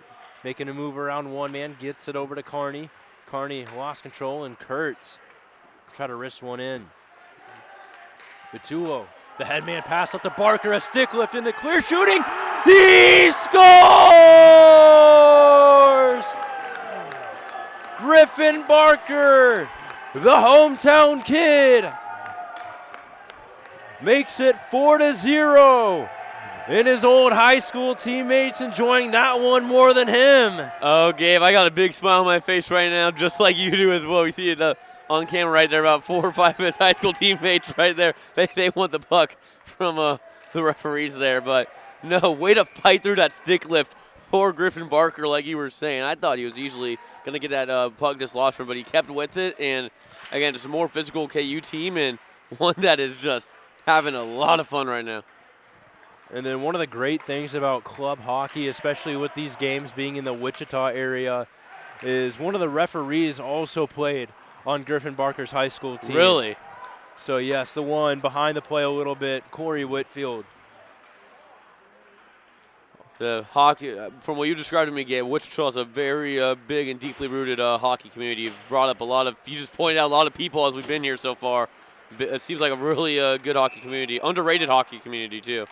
Speaker 1: making a move around one man, gets it over to Carney. Carney lost control, and Kurtz try to wrist one in. Vitulo, the headman pass up to Barker, a stick lift in the clear, shooting. He scores! Griffin Barker, the hometown kid, makes it 4-0. And his old high school teammates enjoying that one more than him.
Speaker 2: Oh, Gabe, I got a big smile on my face right now, just like you do as well. We see it on camera right there, about 4 or 5 of his high school teammates right there. They want the puck from the referees there. But, no, way to fight through that stick lift for Griffin Barker, like you were saying. I thought he was easily going to get that puck dislodged from, but he kept with it. And, again, just a more physical KU team, and one that is just having a lot of fun right now.
Speaker 1: And then one of the great things about club hockey, especially with these games being in the Wichita area, is one of the referees also played on Griffin Barker's high school team.
Speaker 2: Really?
Speaker 1: So, yes, the one behind the play a little bit, Corey Whitfield.
Speaker 2: The hockey, from what you described to me, Gabe, Wichita is a very big and deeply rooted hockey community. You've brought up you just pointed out a lot of people as we've been here so far. It seems like a really good hockey community, underrated hockey community too.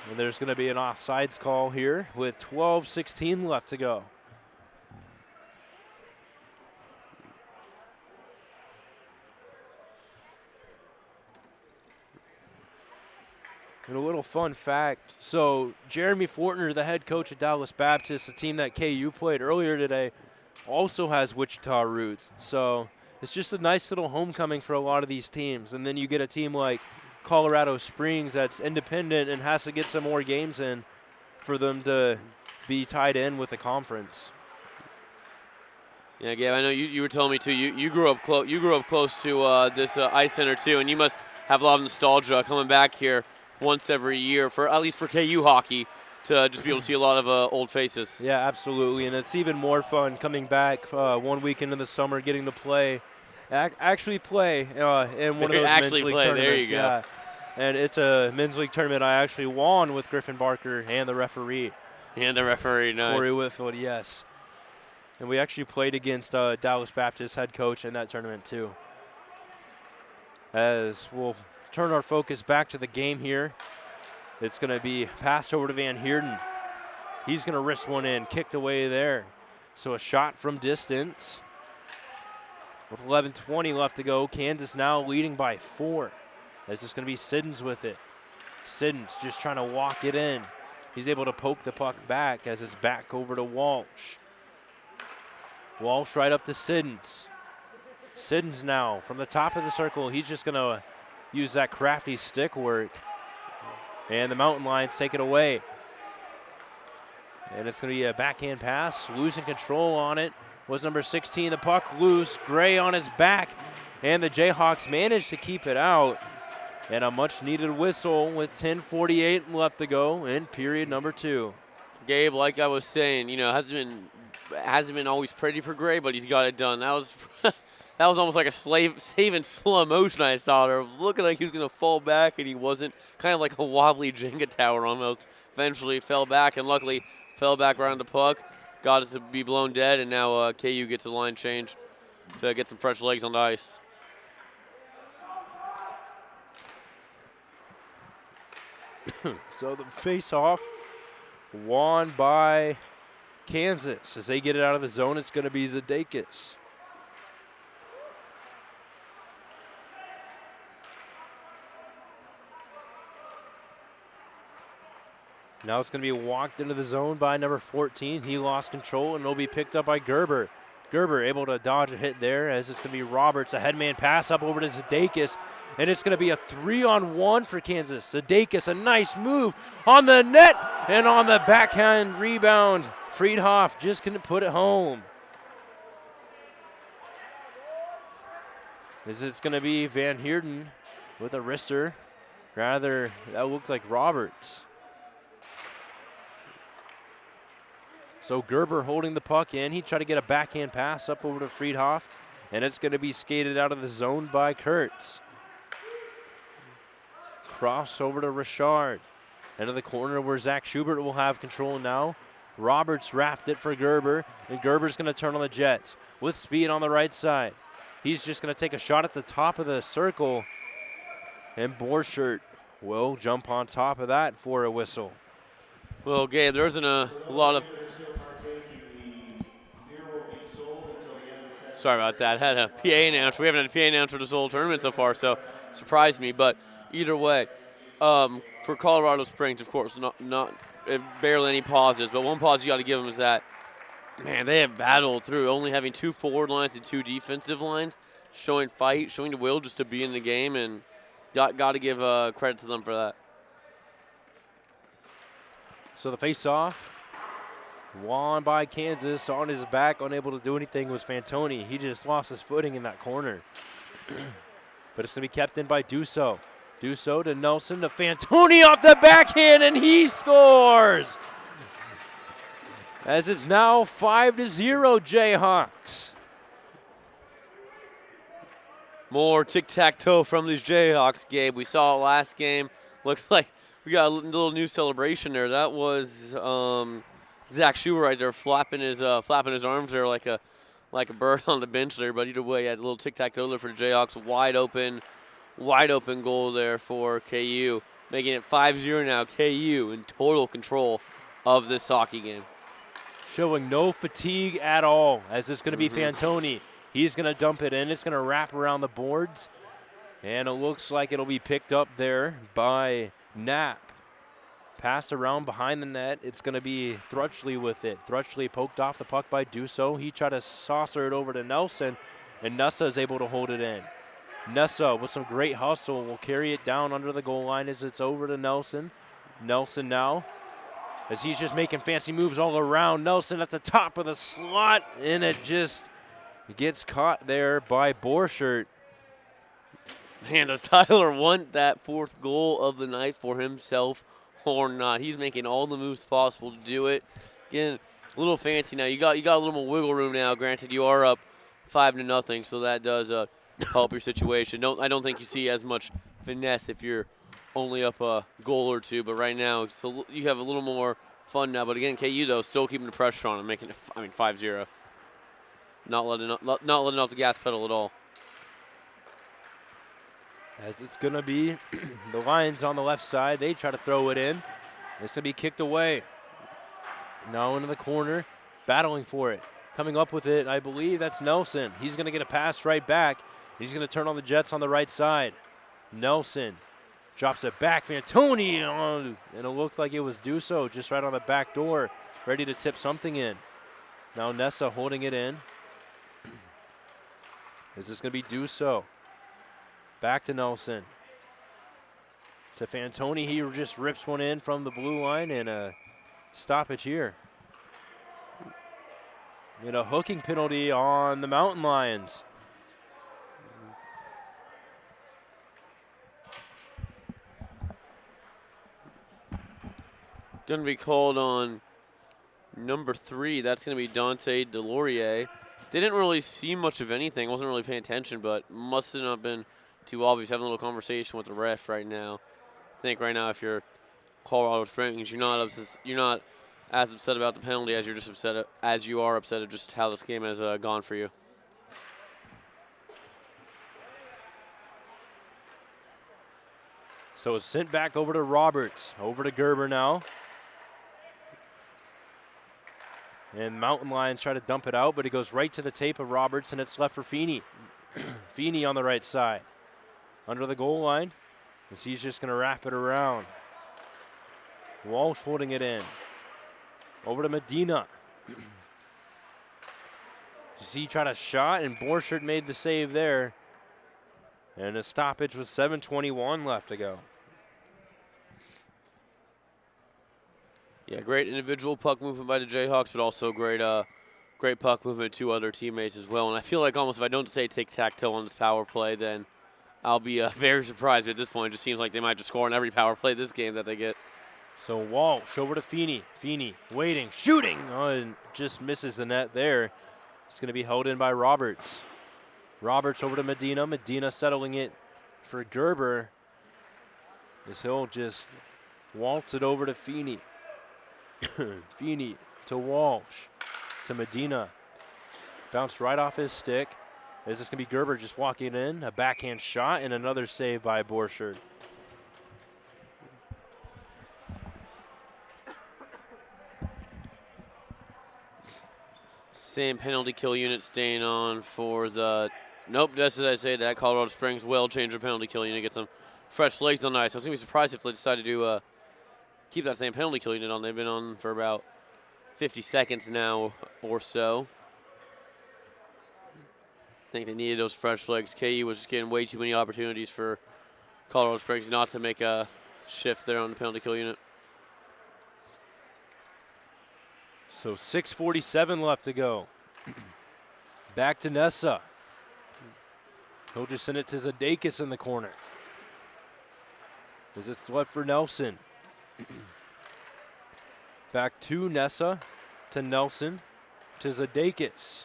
Speaker 1: And there's going to be an offsides call here with 12:16 left to go. And a little fun fact, so Jeremy Fortner, the head coach at Dallas Baptist, the team that KU played earlier today, also has Wichita roots. So it's just a nice little homecoming for a lot of these teams. And then you get a team like Colorado Springs that's independent and has to get some more games in for them to be tied in with the conference.
Speaker 2: Yeah, Gabe, I know you were telling me too. You grew up close. You grew up close to this ice center too, and you must have a lot of nostalgia coming back here once every year for at least for KU hockey to just be able to see a lot of old faces.
Speaker 1: Yeah, absolutely, and it's even more fun coming back 1 weekend in the summer, getting to play, actually play in one of those men's league tournaments.
Speaker 2: There you go.
Speaker 1: Yeah. And it's a men's league tournament I actually won with Griffin Barker and the referee.
Speaker 2: Nice.
Speaker 1: Corey Whitfield, yes. And we actually played against Dallas Baptist head coach in that tournament too. As we'll turn our focus back to the game here, it's going to be passed over to Van Heerden. He's going to wrist one in, kicked away there. So a shot from distance. With 11:20 left to go, Kansas now leading by 4. As it's going to be Siddons with it. Siddons just trying to walk it in. He's able to poke the puck back as it's back over to Walsh. Walsh right up to Siddons. Siddons now from the top of the circle. He's just going to use that crafty stick work. And the Mountain Lions take it away. And it's going to be a backhand pass. Losing control on it was number 16. The puck loose. Gray on his back. And the Jayhawks managed to keep it out. And a much-needed whistle with 10:48 left to go in period number 2.
Speaker 2: Gabe, like I was saying, you know, hasn't been always pretty for Gray, but he's got it done. That was that was almost like a save in slow motion. I saw there. It was looking like he was going to fall back, and he wasn't. Kind of like a wobbly Jenga tower almost. Eventually fell back, and luckily fell back around the puck. Got it to be blown dead, and now KU gets a line change to get some fresh legs on the ice.
Speaker 1: So the face-off won by Kansas. As they get it out of the zone, it's going to be Zadakis. Now it's going to be walked into the zone by number 14. He lost control, and it'll be picked up by Gerber. Gerber able to dodge a hit there, as it's going to be Roberts. A headman pass up over to Zadakis, and it's going to be a 3-on-1 for Kansas. Zadakis, a nice move on the net, and on the backhand rebound, Friedhoff just couldn't put it home. It's going to be Van Heerden with a wrister. Rather, that looked like Roberts. So Gerber holding the puck in. He tried to get a backhand pass up over to Friedhoff, and it's going to be skated out of the zone by Kurtz. Cross over to Richard. Into the corner where Zach Schubert will have control now. Roberts wrapped it for Gerber, and Gerber's going to turn on the Jets with speed on the right side. He's just going to take a shot at the top of the circle, and Borchert will jump on top of that for a whistle.
Speaker 2: Well, Gabe, there isn't a lot of... Sorry about that. Had a PA announcer. We haven't had a PA announcer this whole tournament so far, so surprised me. But either way, for Colorado Springs, of course, not barely any pauses. But one pause you got to give them is that, man, they have battled through only having 2 forward lines and 2 defensive lines, showing fight, showing the will just to be in the game, and got to give credit to them for that.
Speaker 1: So the face-off won by Kansas. On his back, unable to do anything, was Fantoni. He just lost his footing in that corner. But it's going to be kept in by Dusso. Dusso to Nelson to Fantoni off the backhand, and he scores! As it's now 5-0 Jayhawks.
Speaker 2: More tic-tac-toe from these Jayhawks, Gabe. We saw it last game. Looks like we got a little new celebration there. That was Zach Schubert right there flapping his arms there like a bird on the bench there. But either way, he had a little tic-tac-toe there for the Jayhawks. Wide open goal there for KU, making it 5-0 now. KU in total control of this hockey game.
Speaker 1: Showing no fatigue at all, as it's going to be Fantoni. He's going to dump it in. It's going to wrap around the boards, and it looks like it'll be picked up there by Knapp. Passed around behind the net. It's going to be Thrutchley with it. Thrutchley poked off the puck by Dusso. He tried to saucer it over to Nelson, and Nessa is able to hold it in. Nessa with some great hustle will carry it down under the goal line as it's over to Nelson. Nelson now, as he's just making fancy moves all around. Nelson at the top of the slot, and it just gets caught there by Borchert.
Speaker 2: Man, does Tyler want that 4th goal of the night for himself or not? He's making all the moves possible to do it. Again, a little fancy now. You got a little more wiggle room now. Granted, you are up 5-0, so that does help your situation. I don't think you see as much finesse if you're only up a goal or 2, but right now so you have a little more fun now. But again, KU though still keeping the pressure on and making it 5-0. Not letting off the gas pedal at all.
Speaker 1: As it's going to be the Lions on the left side. They try to throw it in. It's going to be kicked away. Now into the corner, battling for it. Coming up with it, I believe that's Nelson. He's going to get a pass right back. He's going to turn on the Jets on the right side. Nelson drops it back. Fantoni, and it looked like it was Dusso just right on the back door, ready to tip something in. Now Nessa holding it in. Is this going to be Dusso? Back to Nelson. To Fantoni, he just rips one in from the blue line, and a stoppage here. And a hooking penalty on the Mountain Lions.
Speaker 2: Going to be called on number 3. That's going to be Dante Delorier. Didn't really see much of anything. Wasn't really paying attention, but must have not been too obvious. Having a little conversation with the ref right now. I think right now if you're Colorado Springs, you're not as upset about the penalty as you are upset at just how this game has gone for you.
Speaker 1: So it's sent back over to Roberts, over to Gerber now. And Mountain Lions try to dump it out, but it goes right to the tape of Roberts, and it's left for Feeney. Feeney on the right side. Under the goal line, as he's just going to wrap it around. Walsh holding it in. Over to Medina. You see, he tried a shot, and Borchert made the save there. And a stoppage with 7:21 left to go.
Speaker 2: Yeah, great individual puck movement by the Jayhawks, but also great puck movement to other teammates as well. And I feel like almost if I don't say tic-tac-toe on this power play, then I'll be very surprised at this point. It just seems like they might just score on every power play this game that they get.
Speaker 1: So Walsh over to Feeney. Feeney waiting, shooting, and just misses the net there. It's going to be held in by Roberts. Roberts over to Medina. Medina settling it for Gerber. As he'll just waltz it over to Feeney. Feeney to Walsh, to Medina. Bounced right off his stick. Is this going to be Gerber just walking in? A backhand shot and another save by Borchert.
Speaker 2: Same penalty kill unit staying on for the... Nope, just as I say that, Colorado Springs will change their penalty kill unit, get some fresh legs on the ice. I was going to be surprised if they decided to keep that same penalty kill unit on. They've been on for about 50 seconds now or so. I think they needed those fresh legs. KU was just getting way too many opportunities for Colorado Springs not to make a shift there on the penalty kill unit.
Speaker 1: So 6:47 left to go. Back to Nessa. He'll just send it to Zadakis in the corner. As it's left for Nelson. Back to Nessa, to Nelson, to Zadakis.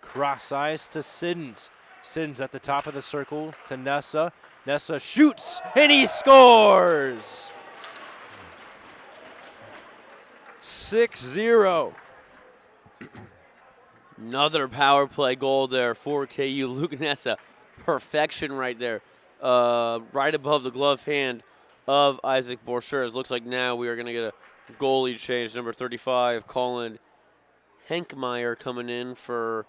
Speaker 1: Cross ice to Siddons. Siddons at the top of the circle to Nessa. Nessa shoots, and he scores! 6-0.
Speaker 2: Another power play goal there for KU. Luke Nessa, perfection right there. Right above the glove hand of Isaac Borchert. It looks like now we are going to get a goalie change. Number 35, Colin Henkmeyer coming in for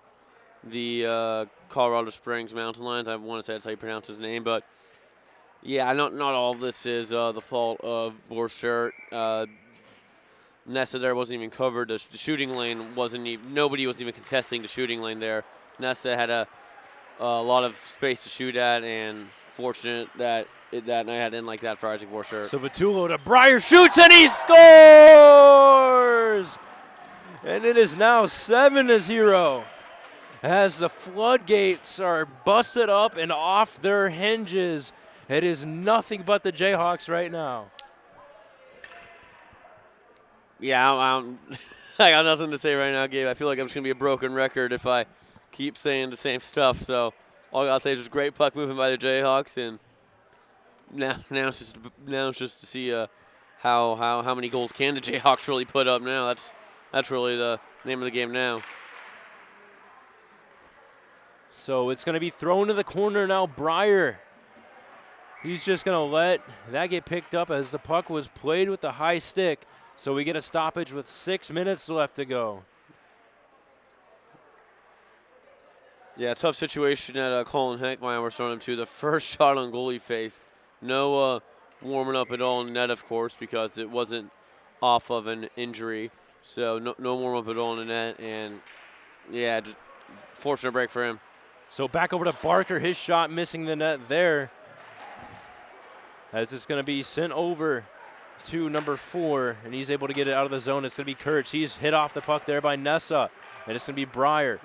Speaker 2: the Colorado Springs Mountain Lions. I want to say that's how you pronounce his name, but yeah, not all of this is the fault of Borchert. Nessa there wasn't even covered. The shooting lane wasn't even, nobody was even contesting the shooting lane there. Nessa had a lot of space to shoot at, and fortunate that that night had in like that for Isaac Borchert.
Speaker 1: So Vitullo to Breyer, shoots, and he scores! And it is now 7-0 as the floodgates are busted up and off their hinges. It is nothing but the Jayhawks right now.
Speaker 2: Yeah, I got nothing to say right now, Gabe. I feel like I'm just going to be a broken record if I keep saying the same stuff. So all I got to say is just great puck movement by the Jayhawks, and now it's just to see how many goals can the Jayhawks really put up now. That's really the name of the game now.
Speaker 1: So it's going to be thrown to the corner now. Breyer. He's just going to let that get picked up as the puck was played with the high stick. So we get a stoppage with 6 minutes left to go.
Speaker 2: Yeah, tough situation that Colin Henkmeyer was throwing him to. The first shot on goalie face. No warming up at all in the net, of course, because it wasn't off of an injury. So no warm up at all in the net. And, yeah, just fortunate break for him.
Speaker 1: So back over to Barker. His shot missing the net there. As it's going to be sent over to number 4, and he's able to get it out of the zone. It's going to be Kurtz. He's hit off the puck there by Nessa, and it's going to be Breyer.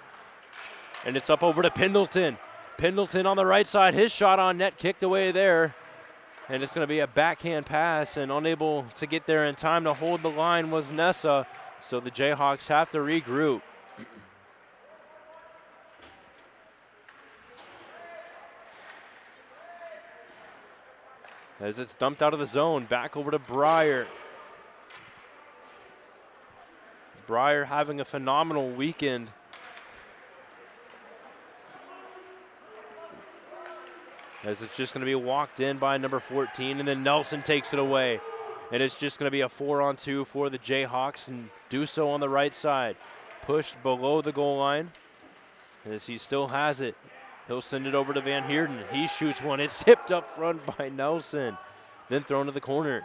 Speaker 1: And it's up over to Pendleton. Pendleton on the right side. His shot on net kicked away there. And it's going to be a backhand pass, and unable to get there in time to hold the line was Nessa. So the Jayhawks have to regroup. As it's dumped out of the zone, back over to Breyer. Breyer having a phenomenal weekend. As it's just going to be walked in by number 14, and then Nelson takes it away. And it's just going to be a 4-on-2 for the Jayhawks, and do so on the right side. Pushed below the goal line, as he still has it. He'll send it over to Van Heerden. He shoots one. It's tipped up front by Nelson, then thrown to the corner.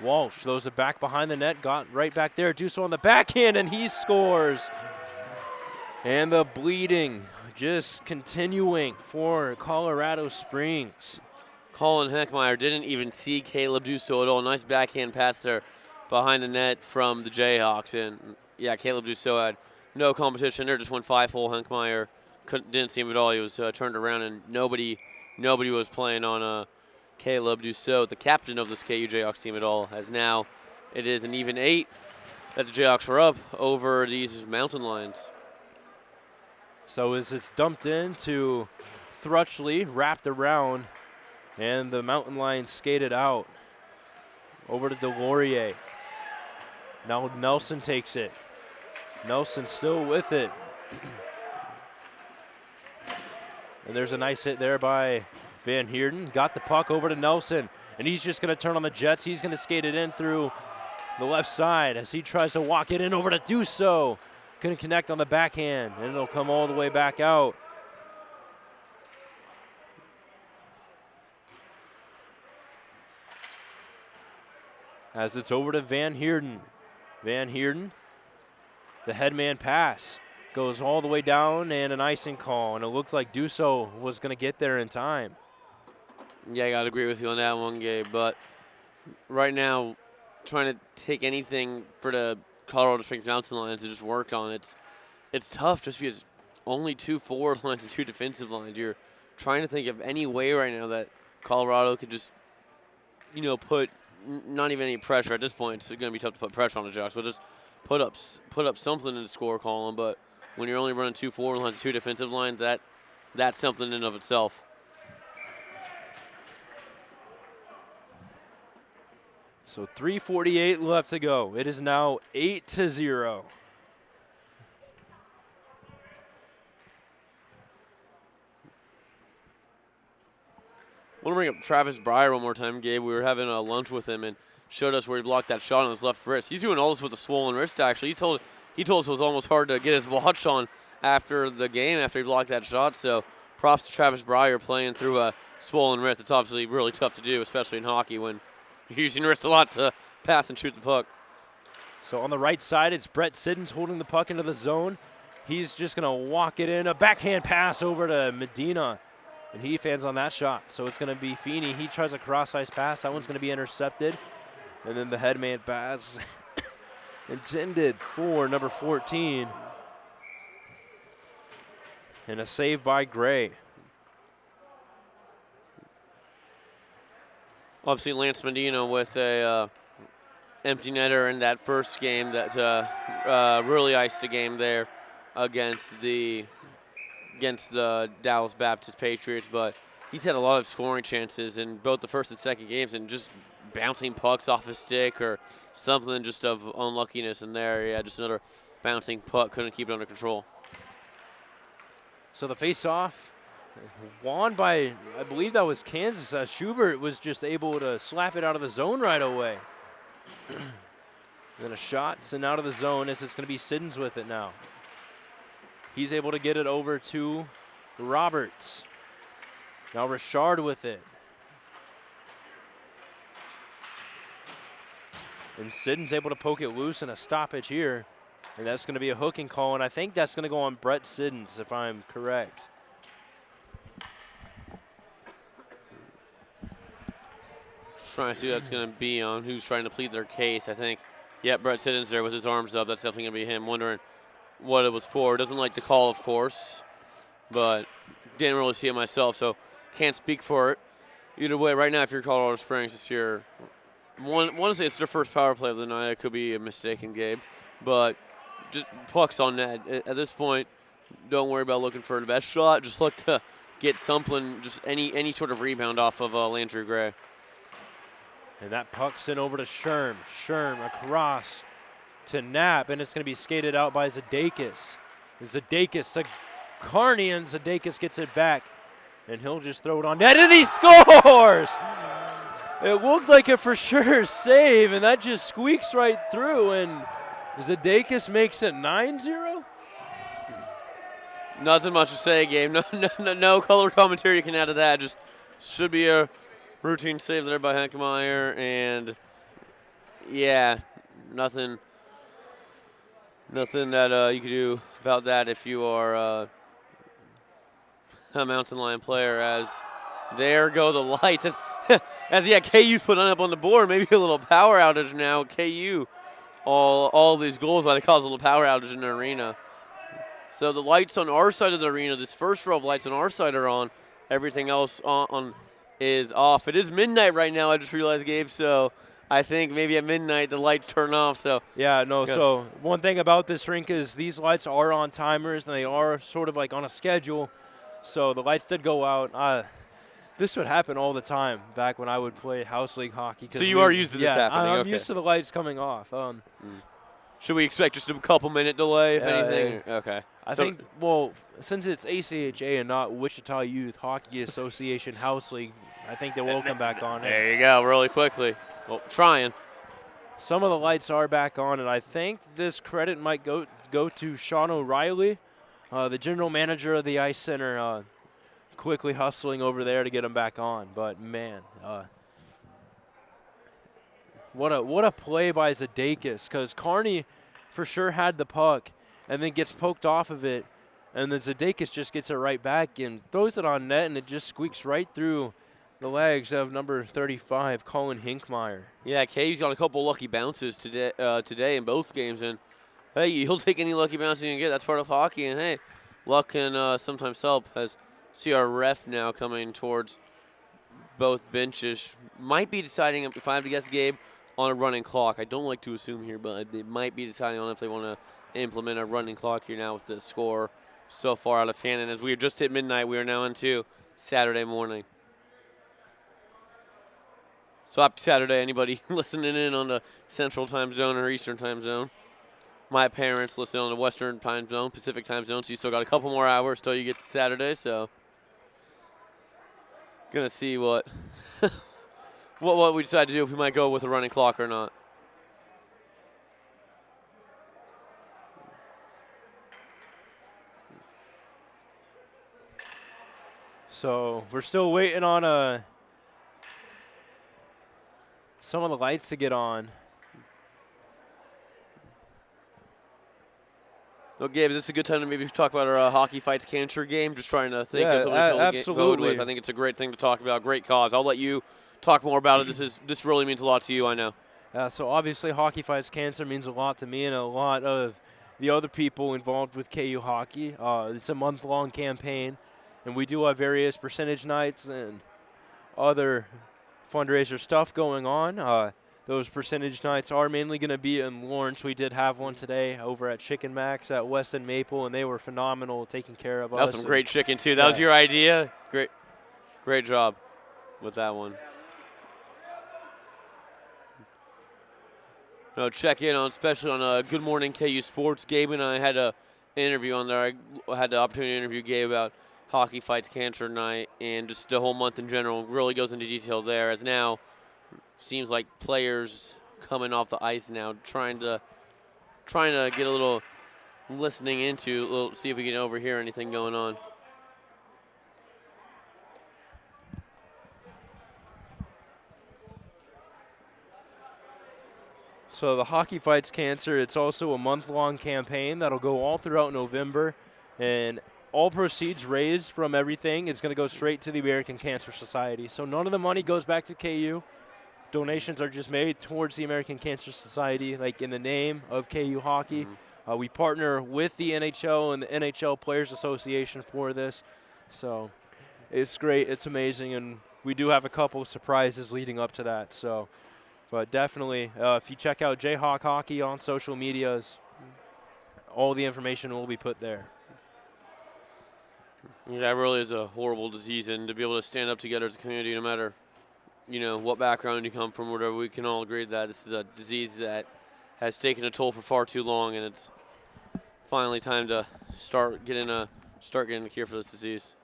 Speaker 1: Walsh throws it back behind the net, got right back there. Do so on the backhand, and he scores. And the bleeding just continuing for Colorado Springs.
Speaker 2: Colin Heckmeyer didn't even see Caleb do so at all. Nice backhand pass there behind the net from the Jayhawks. And, yeah, Caleb Dussault had no competition there. Just went 5-hole. Heckmeyer didn't see him at all. He was turned around, and nobody was playing on Caleb Dussault, the captain of this KU Jayhawks team at all, as now it is an even 8 that the Jayhawks are up over these mountain lions.
Speaker 1: So as it's dumped into Thrutchley, wrapped around, and the mountain lions skated out over to Delorier. Now Nelson takes it. Nelson still with it. And there's a nice hit there by Van Heerden. Got the puck over to Nelson, and he's just going to turn on the Jets. He's going to skate it in through the left side as he tries to walk it in over to Dussault. Couldn't connect on the backhand, and it'll come all the way back out. As it's over to Van Heerden. Van Heerden, the headman pass, goes all the way down, and an icing call, and it looked like Dussault was going to get there in time.
Speaker 2: Yeah, I got to agree with you on that one, Gabe, but right now, trying to take anything for the Colorado Springs Mountain Lions to just work on, it's tough just because only 2 forward lines and 2 defensive lines. You're trying to think of any way right now that Colorado could just, put not even any pressure at this point. It's going to be tough to put pressure on the Jayhawks, but just put up something in the score column. But when you're only running 2 forward lines and 2 defensive lines, that's something in and of itself.
Speaker 1: So 3:48 left to go. It is now 8-0.
Speaker 2: I want to bring up Travis Breyer one more time, Gabe. We were having a lunch with him and showed us where he blocked that shot on his left wrist. He's doing all this with a swollen wrist, actually. He told us it was almost hard to get his watch on after the game after he blocked that shot. So props to Travis Breyer playing through a swollen wrist. It's obviously really tough to do, especially in hockey when you're using your wrist a lot to pass and shoot the puck.
Speaker 1: So on the right side, it's Brett Siddons holding the puck into the zone. He's just going to walk it in. A backhand pass over to Medina, and he fans on that shot. So it's going to be Feeney. He tries a cross-ice pass. That one's going to be intercepted. And then the headman pass intended for number 14. And a save by Gray.
Speaker 2: Obviously, Lance Medina with a empty netter in that first game that really iced the game there against the Dallas Baptist Patriots. But he's had a lot of scoring chances in both the first and second games, and just bouncing pucks off his stick or something just of unluckiness in there. Yeah, just another bouncing puck, couldn't keep it under control.
Speaker 1: So the face-off won by, I believe that was Kansas. Schubert was just able to slap it out of the zone right away. Then a shot sent out of the zone as it's going to be Siddons with it now. He's able to get it over to Roberts. Now Richard with it. And Siddons able to poke it loose in a stoppage here. And that's going to be a hooking call, and I think that's going to go on Brett Siddons, if I'm correct.
Speaker 2: Trying to see who that's going to be on, who's trying to plead their case, I think. Yeah, Brett Siddons there with his arms up. That's definitely going to be him, wondering what it was for. Doesn't like the call, of course, but didn't really see it myself, so can't speak for it. Either way, right now, if you're Colorado Springs, it's your want to say it's their first power play of the night. It could be a mistaken, Gabe, but just pucks on net. At this point, don't worry about looking for the best shot. Just look to get something, just any sort of rebound off of Landry Gray.
Speaker 1: And that puck sent over to Sherm. Sherm across to Knapp, and it's going to be skated out by Zadakis. Zadakis to Carney, and Zadakis gets it back. And he'll just throw it on net, and he scores! It looked like a for sure save, and that just squeaks right through, and Zadakis makes it 9-0?
Speaker 2: Nothing much to say, Gabe. No color commentary you can add to that. Just should be a routine save there by Heckmeyer, and yeah, nothing that you can do about that if you are a Mountain Lion player. As there go the lights. As KU's put up on the board, maybe a little power outage now. KU, all these goals, why they cause a little power outage in the arena. So the lights on our side of the arena, this first row of lights on our side are on. Everything else on is off. It is midnight right now, I just realized, Gabe, so I think maybe at midnight the lights turn off. So
Speaker 1: yeah, no, so one thing about this rink is these lights are on timers, and they are sort of like on a schedule. So the lights did go out. This would happen all the time back when I would play house league hockey.
Speaker 2: So you are used to this happening?
Speaker 1: I'm used to the lights coming off.
Speaker 2: Should we expect just a couple-minute delay, if anything? Okay.
Speaker 1: I think, well, since it's ACHA and not Wichita Youth Hockey Association House League, I think they will come back on.
Speaker 2: There you go, really quickly. Well, trying.
Speaker 1: Some of the lights are back on, and I think this credit might go to Sean O'Reilly, the general manager of the Ice Center, quickly hustling over there to get them back on. But, man, what a play by Zadakis, because Carney for sure had the puck and then gets poked off of it, and then Zadakis just gets it right back and throws it on net, and it just squeaks right through the legs of number 35, Colin Hinkmeyer.
Speaker 2: Yeah, KU's got a couple lucky bounces today in both games, and hey, you'll take any lucky bounce you can get. That's part of hockey, and hey, luck can sometimes help. As see our ref now coming towards both benches, might be deciding, if I have to guess, Gabe, on a running clock. I don't like to assume here, but they might be deciding on if they want to implement a running clock here now with the score so far out of hand. And as we have just hit midnight, we are now into Saturday morning. So happy Saturday, anybody listening in on the Central Time Zone or Eastern Time Zone. My parents listen on the Western Time Zone, Pacific Time Zone, so you still got a couple more hours till you get to Saturday, so gonna see what what we decide to do, if we might go with a running clock or not.
Speaker 1: So we're still waiting on some of the lights to get on.
Speaker 2: Well, Gabe, is this a good time to maybe talk about our Hockey Fights Cancer game? Just trying to think of something to
Speaker 1: absolutely.
Speaker 2: with. I think it's a great thing to talk about. Great cause. I'll let you talk more about it. This really means a lot to you, I know.
Speaker 1: So obviously Hockey Fights Cancer means a lot to me and a lot of the other people involved with KU hockey. It's a month-long campaign, and we do have various percentage nights and other fundraiser stuff going on. Those percentage nights are mainly going to be in Lawrence. We did have one today over at Chicken Max at Weston Maple, and they were phenomenal taking care of us.
Speaker 2: That was some great chicken, too. That was your idea? Great job with that one. No, check in on, especially on Good Morning KU Sports. Gabe and I had an interview on there. I had the opportunity to interview Gabe about Hockey Fights Cancer Night and just the whole month in general. Really goes into detail there, as now seems like players coming off the ice now, trying to get a little listening into, see if we can overhear anything going on.
Speaker 1: So the Hockey Fights Cancer, it's also a month-long campaign that'll go all throughout November, and all proceeds raised from everything is going to go straight to the American Cancer Society. So none of the money goes back to KU. Donations are just made towards the American Cancer Society, like in the name of KU hockey. Mm-hmm. We partner with the NHL and the NHL Players Association for this. So it's great. It's amazing. And we do have a couple surprises leading up to that. So, but definitely, if you check out Jayhawk Hockey on social medias, all the information will be put there.
Speaker 2: Yeah, that really is a horrible disease, and to be able to stand up together as a community, no matter, what background you come from, whatever, we can all agree that this is a disease that has taken a toll for far too long, and it's finally time to start getting a cure for this disease.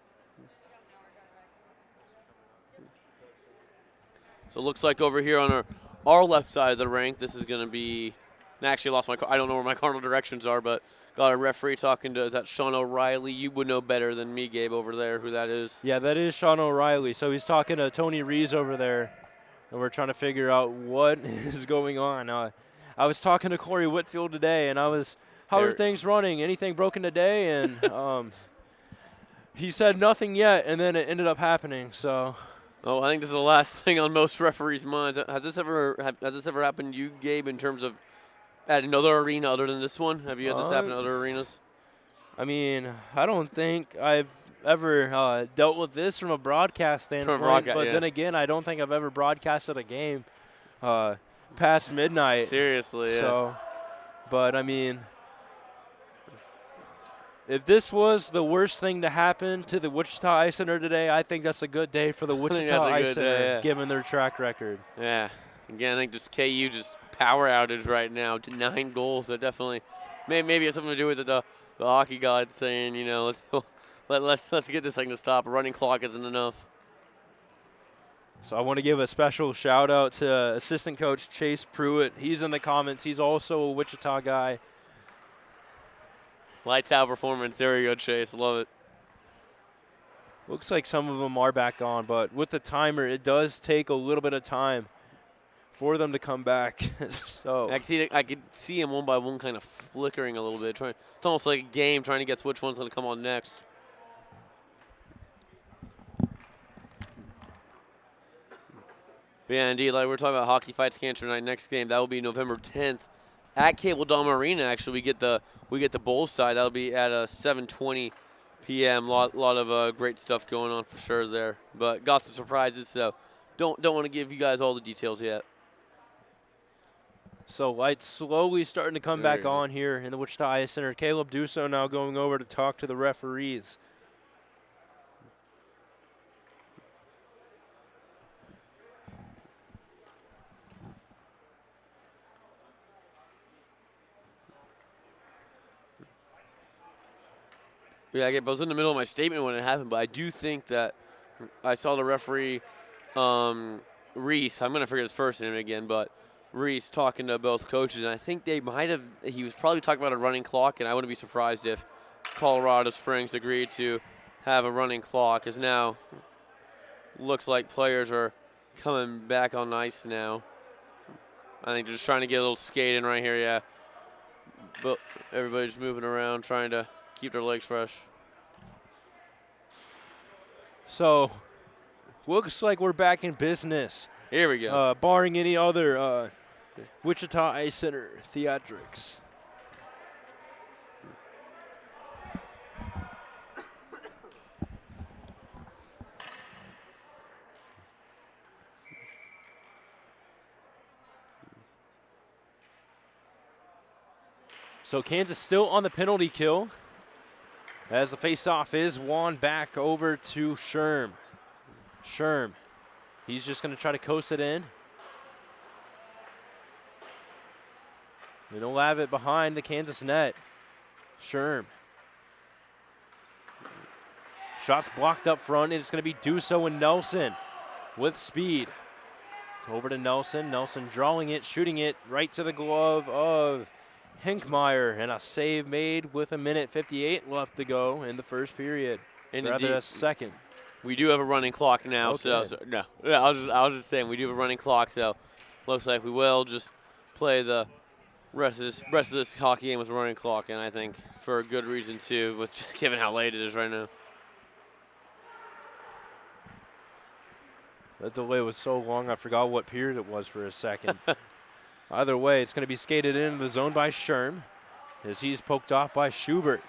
Speaker 2: So it looks like over here on our left side of the rink, this is going to be. I actually lost I don't know where my cardinal directions are, but got a referee talking to. Is that Sean O'Reilly? You would know better than me, Gabe, over there, who that is.
Speaker 1: Yeah, that is Sean O'Reilly. So he's talking to Tony Rees over there, and we're trying to figure out what is going on. I was talking to Corey Whitfield today, and how are things running? Anything broken today? And he said nothing yet, and then it ended up happening. So.
Speaker 2: Oh, I think this is the last thing on most referees' minds. Has this ever happened to you, Gabe, in terms of at another arena other than this one? Have you had this happen in other arenas?
Speaker 1: I mean, I don't think I've ever dealt with this from a broadcast standpoint. But then again, I don't think I've ever broadcasted a game past midnight.
Speaker 2: Seriously, yeah.
Speaker 1: So, but I mean, if this was the worst thing to happen to the Wichita Ice Center today, I think that's a good day for the Wichita Ice Center, given their track record.
Speaker 2: Yeah. Again, I think just KU just power outage right now to 9 goals. That definitely maybe has something to do with the hockey gods saying, let's get this thing to stop. A running clock isn't enough.
Speaker 1: So I want to give a special shout out to assistant coach Chase Pruitt. He's in the comments. He's also a Wichita guy.
Speaker 2: Lights out performance. There you go, Chase. Love it.
Speaker 1: Looks like some of them are back on, but with the timer, it does take a little bit of time for them to come back. So
Speaker 2: I could see them one by one kind of flickering a little bit. It's almost like a game trying to guess which one's going to come on next. But yeah, indeed, like we're talking about Hockey Fights Cancer Night. Next game, that will be November 10th at Cable Dome Arena. Actually, we get the Bulls side. That'll be at 7:20 p.m. Lot of great stuff going on for sure there. But got some surprises, so don't want to give you guys all the details yet.
Speaker 1: So lights slowly starting to come back on here in the Wichita Ice Center. Caleb Dusso now going over to talk to the referees.
Speaker 2: Yeah, I was in the middle of my statement when it happened, but I do think that I saw the referee, Reese, I'm going to forget his first name again, but Reese talking to both coaches, and I think he was probably talking about a running clock, and I wouldn't be surprised if Colorado Springs agreed to have a running clock, because now looks like players are coming back on ice now. I think they're just trying to get a little skate in right here, yeah. But everybody's moving around, trying to keep their legs fresh.
Speaker 1: So, looks like we're back in business.
Speaker 2: Here we go.
Speaker 1: Barring any other Wichita Ice Center theatrics. So Kansas still on the penalty kill as the faceoff is won back over to Sherm. Sherm, he's just going to try to coast it in. And he'll have it behind the Kansas net. Sherm. Shots blocked up front, and it's going to be Dusso and Nelson with speed. Over to Nelson. Nelson drawing it, shooting it right to the glove of Hinkmeyer, and a save made with 1:58 left to go in the first period. Rather, a second.
Speaker 2: We do have a running clock now,
Speaker 1: okay.
Speaker 2: so no. Yeah, I was just saying we do have a running clock, so looks like we will just play the rest of this hockey game with a running clock, and I think for a good reason too, with just given how late it is right now.
Speaker 1: That delay was so long, I forgot what period it was for a second. Either way, it's going to be skated into the zone by Sherm as he's poked off by Schubert.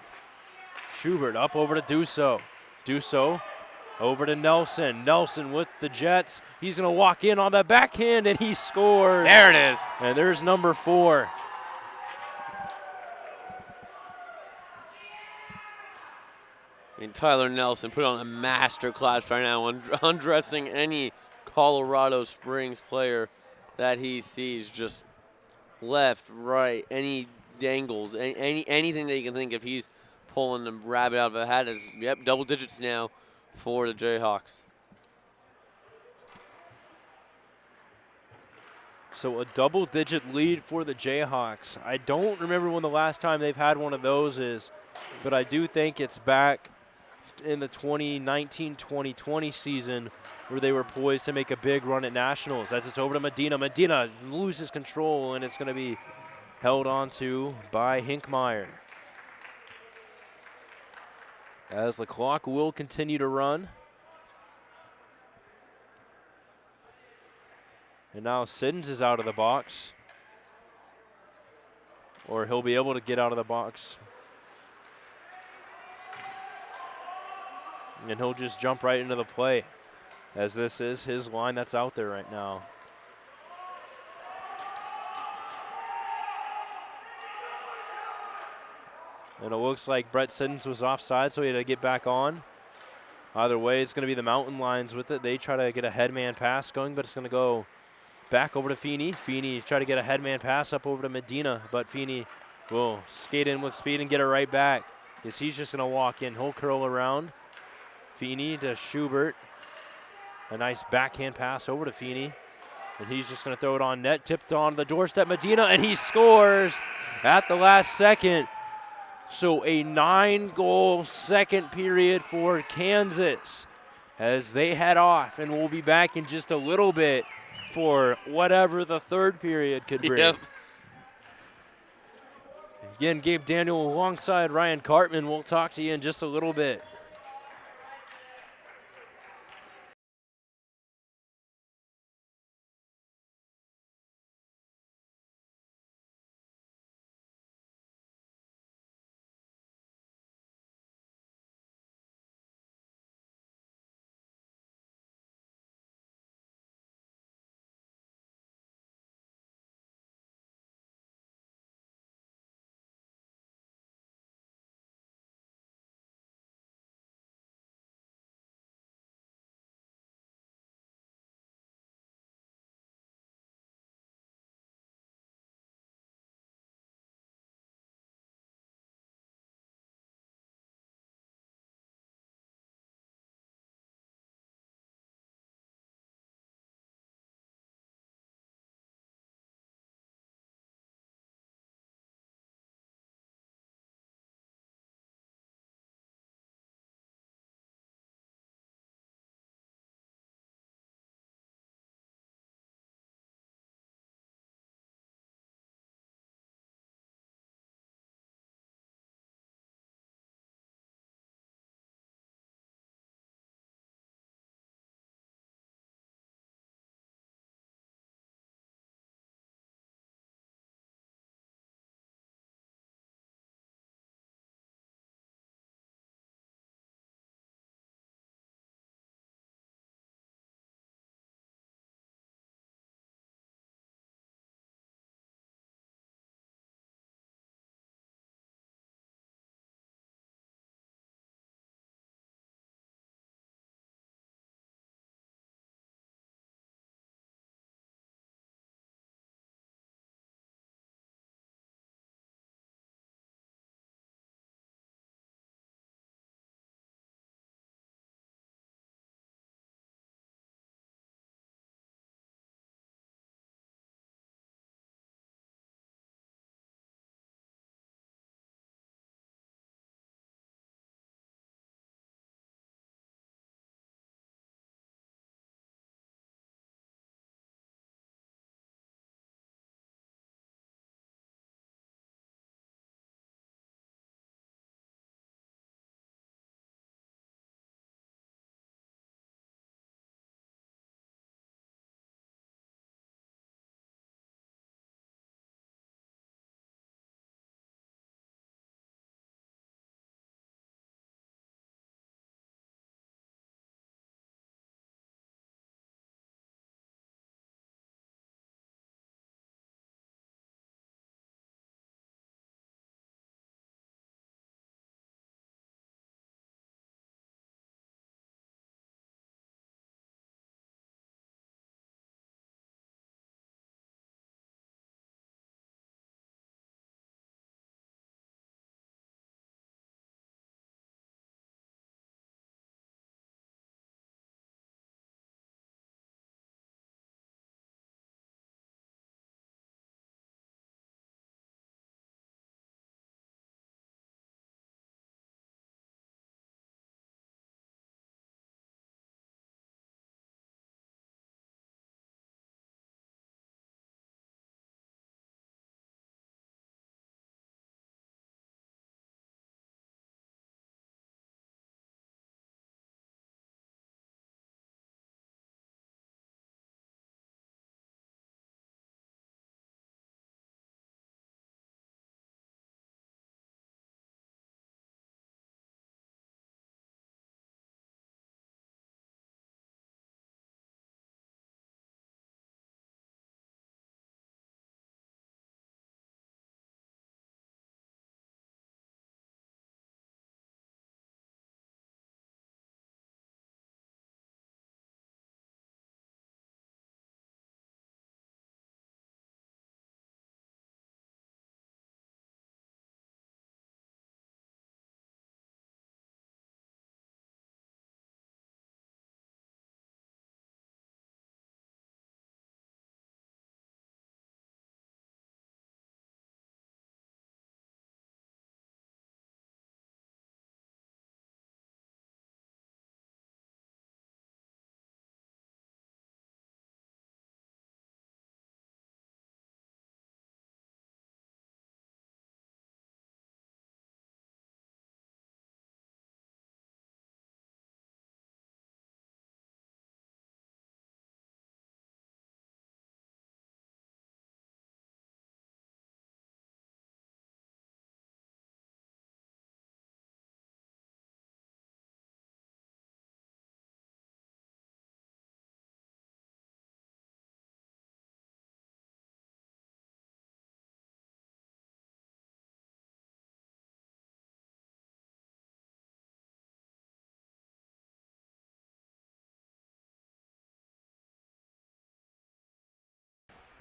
Speaker 1: Schubert up over to Dusso. Dusso Over to Nelson. Nelson with the Jets. He's going to walk in on the backhand, and he scores.
Speaker 2: There it is.
Speaker 1: And there's number 4.
Speaker 2: I mean, Tyler Nelson put on a master class right now, undressing any Colorado Springs player that he sees, just left, right, any dangles, anything that you can think of. He's pulling the rabbit out of a hat. Is double digits now for the Jayhawks.
Speaker 1: So a double-digit lead for the Jayhawks. I don't remember when the last time they've had one of those is, but I do think it's back in the 2019-2020 season where they were poised to make a big run at nationals. As it's over to Medina. Medina loses control, and it's going to be held on to by Hinkmeyer. As the clock will continue to run. And now Siddons is out of the box. Or he'll be able to get out of the box. And he'll just jump right into the play, as this is his line that's out there right now. And it looks like Brett Siddons was offside, so he had to get back on. Either way, it's going to be the Mountain Lions with it. They try to get a headman pass going, but it's going to go back over to Feeney. Feeney try to get a headman pass up over to Medina, but Feeney will skate in with speed and get it right back. Because he's just going to walk in. He'll curl around. Feeney to Schubert. A nice backhand pass over to Feeney. And he's just going to throw it on net. Tipped on the doorstep, Medina, and he scores at the last second. So a 9-goal second period for Kansas as they head off. And we'll be back in just a little bit for whatever the third period could bring.
Speaker 2: Yep.
Speaker 1: Again, Gabe Daniel alongside Ryan Cartman. We'll talk to you in just a little bit.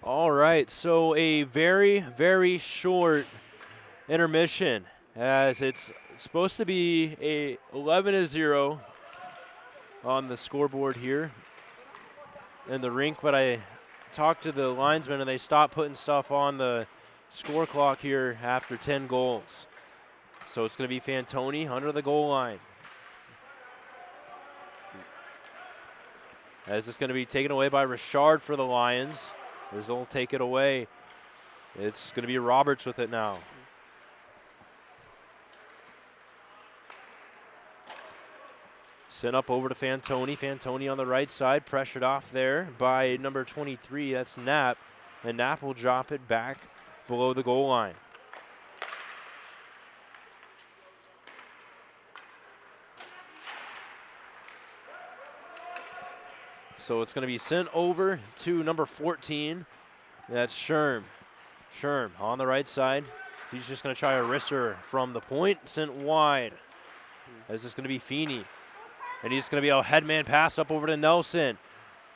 Speaker 1: All right, so a very, very short intermission as it's supposed to be a 11-0 on the scoreboard here in the rink, but I talked to the linesmen and they stopped putting stuff on the score clock here after 10 goals. So it's going to be Fantoni under the goal line. As it's going to be taken away by Richard for the Lions. As they'll take it away. It's going to be Roberts with it now. Sent up over to Fantoni. Fantoni on the right side, pressured off there by number 23. That's Knapp. And Knapp will drop it back below the goal line. So it's going to be sent over to number 14. That's Sherm. Sherm on the right side. He's just going to try a wrister from the point. Sent wide. As it's going to be Feeney. And he's going to be a headman pass up over to Nelson.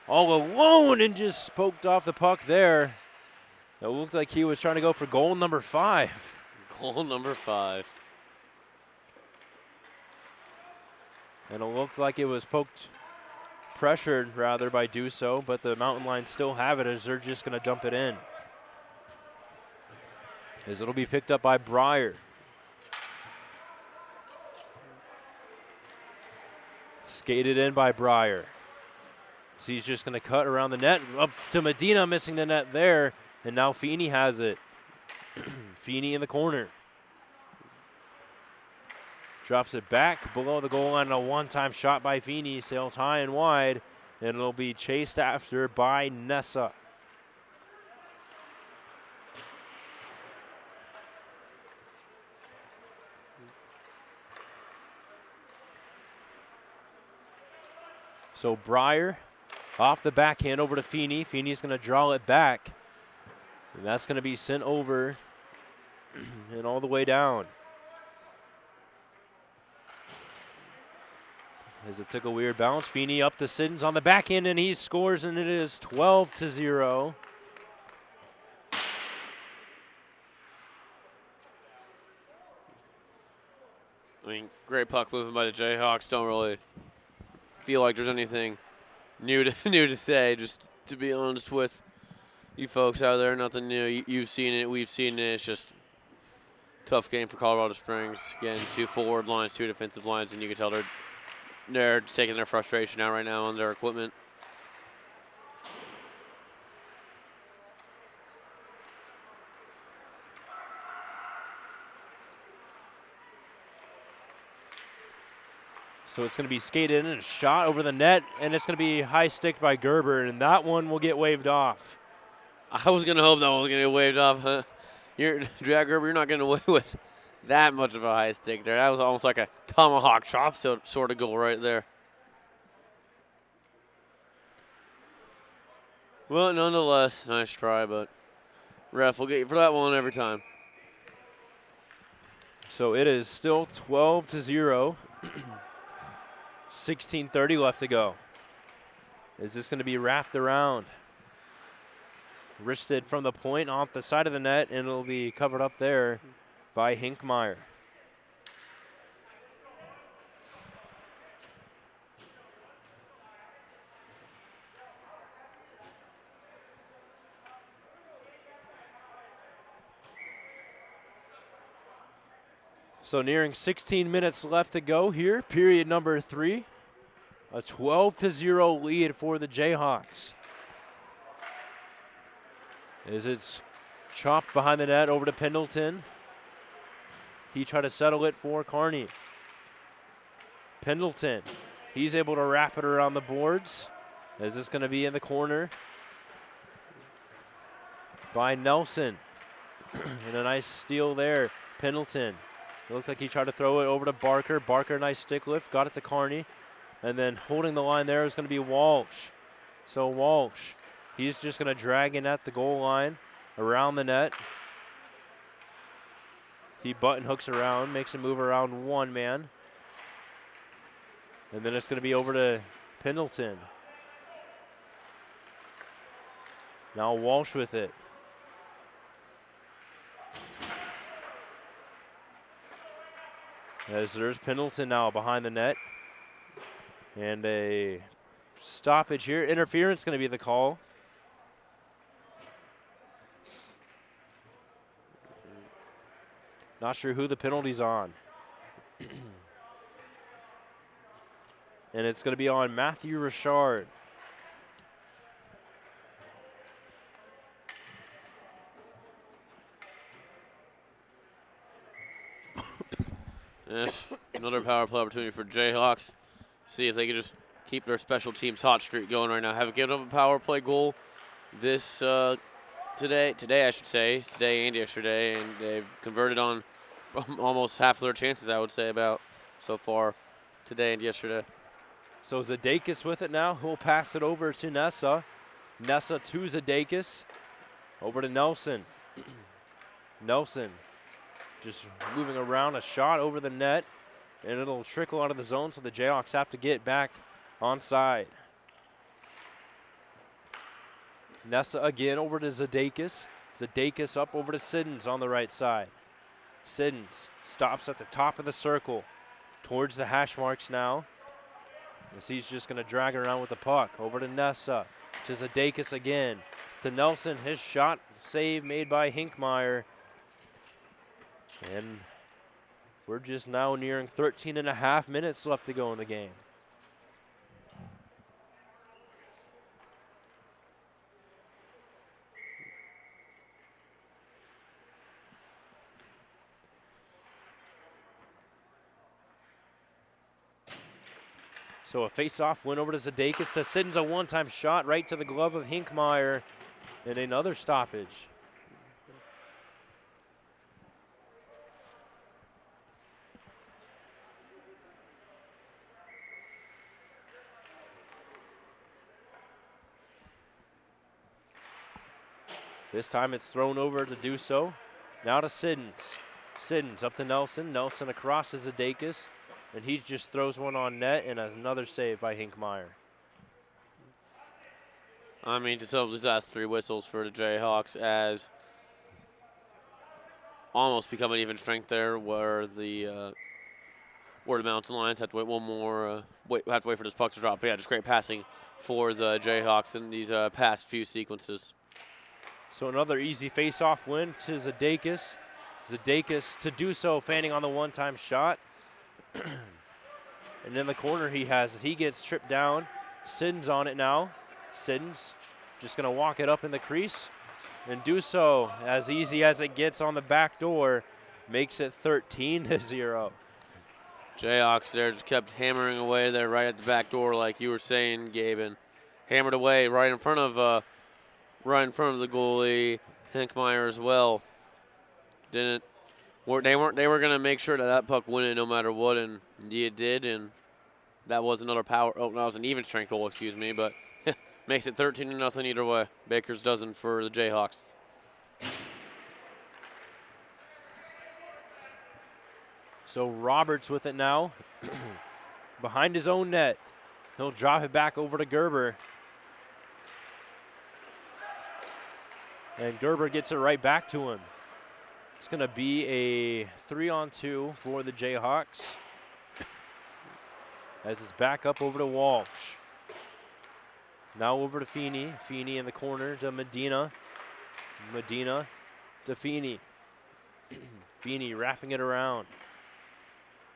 Speaker 1: All alone and just poked off the puck there. It looked like he was trying to go for goal number 5.
Speaker 2: Goal number 5.
Speaker 1: And it looked like it was pressured rather by Duso, but the Mountain Lions still have it as they're just going to dump it in. As it'll be picked up by Breyer. Skated in by Breyer. So he's just going to cut around the net. Up to Medina, missing the net there. And now Feeney has it. Feeney in the corner. Drops it back below the goal line. A one-time shot by Feeney. Sails high and wide. And it'll be chased after by Nessa. So Breyer off the backhand over to Feeney. Feeney's going to draw it back. And that's going to be sent over and all the way down. As it took a weird bounce, Feeney up to Siddons on the backhand, and he scores, and it is 12-0.
Speaker 2: I mean, great puck movement by the Jayhawks. Don't really feel like there's anything new to say. Just to be honest with you folks out there, nothing new. You've seen it, we've seen it. It's just tough game for Colorado Springs. Again, 2 forward lines, 2 defensive lines, and you can tell they're taking their frustration out right now on their equipment.
Speaker 1: So it's going to be skated in and shot over the net, and it's going to be high stick by Gerber, and that one will get waved off.
Speaker 2: I was going to hope that one was going to get waved off. Huh? Jack Gerber, you're not getting away with that much of a high stick there. That was almost like a tomahawk chop sort of goal right there. Well, nonetheless, nice try, but ref will get you for that one every time.
Speaker 1: So it is still 12-0. 16:30 left to go. Is this going to be wrapped around? Wristed from the point off the side of the net, and it'll be covered up there by Hinkmeyer. So nearing 16 minutes left to go here, period number 3. A 12-0 lead for the Jayhawks. As it's chopped behind the net over to Pendleton. He tried to settle it for Kearney. Pendleton, he's able to wrap it around the boards. Is this going to be in the corner by Nelson? And a nice steal there. Pendleton. It looks like he tried to throw it over to Barker. Barker, nice stick lift, got it to Kearney. And then holding the line there is going to be Walsh. So Walsh, he's just going to drag in at the goal line, around the net. He button hooks around, makes a move around one man. And then it's going to be over to Pendleton. Now Walsh with it. As there's Pendleton now behind the net. And a stoppage here. Interference going to be the call. Not sure who the penalty's on. And it's going to be on Matthew Richard.
Speaker 2: Yes, another power play opportunity for Jayhawks. See if they can just keep their special teams hot streak going right now. Haven't given up a power play goal this today I should say, today and yesterday, and they've converted on almost half of their chances, I would say, about so far today and yesterday.
Speaker 1: So Zadakis with it now. He'll pass it over to Nessa. Nessa to Zadakis. Over to Nelson. Nelson just moving around, a shot over the net, and it'll trickle out of the zone, so the Jayhawks have to get back onside. Nessa again over to Zadakis. Zadakis up over to Siddons on the right side. Siddons stops at the top of the circle towards the hash marks now. As he's just going to drag it around with the puck. Over to Nessa, to Zadakis again, to Nelson. His shot save made by Hinkmeyer. And we're just now nearing 13 and a half minutes left to go in the game. So a face-off went over to Zadakis. To Siddons, a one-time shot right to the glove of Hinkmeyer, and another stoppage. This time it's thrown over to do so. Now to Siddons. Siddons up to Nelson. Nelson across to Zadakis. And he just throws one on net, and another save by Hinkmeyer.
Speaker 2: I mean, to sum up, this last 3 whistles for the Jayhawks as almost become an even strength there, where the Mountain Lions have to wait one more. Have to wait for this puck to drop. But yeah, just great passing for the Jayhawks in these past few sequences.
Speaker 1: So another easy face-off win to Zadakis. Zadakis to do so, fanning on the one-time shot. And in the corner he has it. He gets tripped down. Siddons on it now. Siddons just going to walk it up in the crease and do so as easy as it gets on the back door. Makes it 13-0.
Speaker 2: Jayhawks there just kept hammering away there right at the back door, like you were saying, Gabe, and hammered away right in front of the goalie, Hinkmeyer as well. They were going to make sure that puck went in no matter what, and it did, and that was another that was an even strength goal, excuse me, but makes it 13-0 either way. Baker's dozen for the Jayhawks.
Speaker 1: So Roberts with it now, behind his own net. He'll drop it back over to Gerber. And Gerber gets it right back to him. It's going to be a 3-on-2 for the Jayhawks. As it's back up over to Walsh. Now over to Feeney. Feeney in the corner to Medina. Medina to Feeney. Feeney wrapping it around.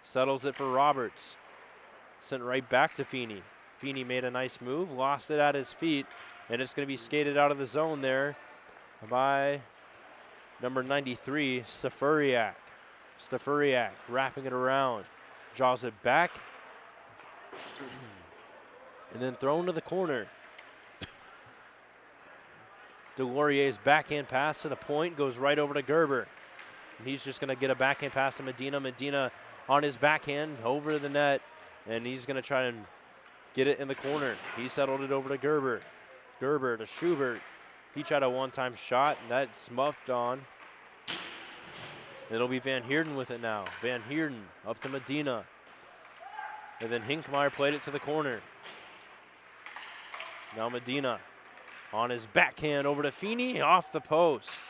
Speaker 1: Settles it for Roberts. Sent right back to Feeney. Feeney made a nice move, lost it at his feet, and it's going to be skated out of the zone there by number 93, Stafuriak. Stafuriak wrapping it around, draws it back, and then thrown to the corner. Delorier's backhand pass to the point goes right over to Gerber. And he's just going to get a backhand pass to Medina. Medina on his backhand over the net, and he's going to try and get it in the corner. He settled it over to Gerber. Gerber to Schubert. He tried a one-time shot, and that's muffed on. It'll be Van Heerden with it now. Van Heerden up to Medina. And then Hinkmeyer played it to the corner. Now Medina On his backhand over to Feeney, off the post.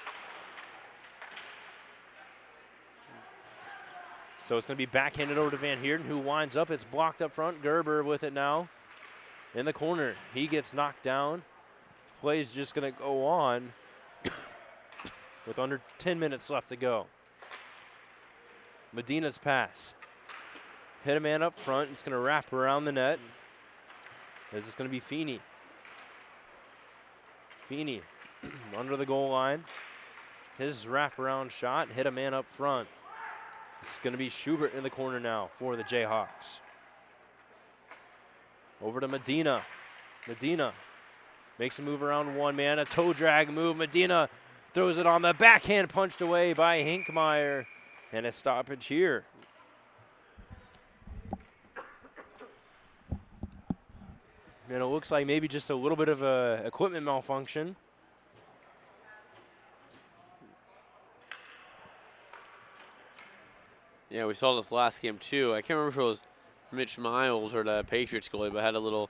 Speaker 1: So it's going to be backhanded over to Van Heerden, who winds up. It's blocked up front. Gerber with it now in the corner. He gets knocked down. Play's just going to go on with under 10 minutes left to go. Medina's pass. Hit a man up front. It's going to wrap around the net. As it's going to be Feeney. Feeney under the goal line. His wraparound shot hit a man up front. It's going to be Schubert in the corner now for the Jayhawks. Over to Medina. Medina makes a move around one man. A toe drag move. Medina throws it on the backhand, punched away by Hinkmeyer. And a stoppage here. And it looks like maybe just a little bit of a equipment malfunction.
Speaker 2: Yeah, we saw this last game too. I can't remember if it was Mitch Miles or the Patriots goalie, but had a little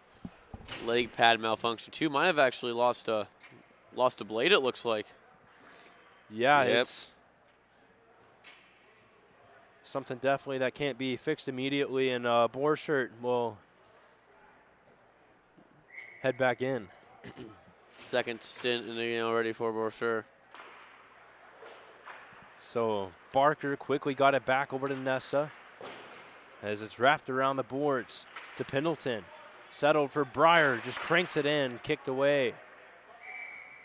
Speaker 2: leg pad malfunction too. Might have actually lost a blade, it looks like.
Speaker 1: Yeah,
Speaker 2: Yep.
Speaker 1: It's something definitely that can't be fixed immediately, and Borchert will head back in.
Speaker 2: Second stint in the game already for Borchert.
Speaker 1: So Barker quickly got it back over to Nessa as it's wrapped around the boards to Pendleton. Settled for Breyer, just cranks it in, kicked away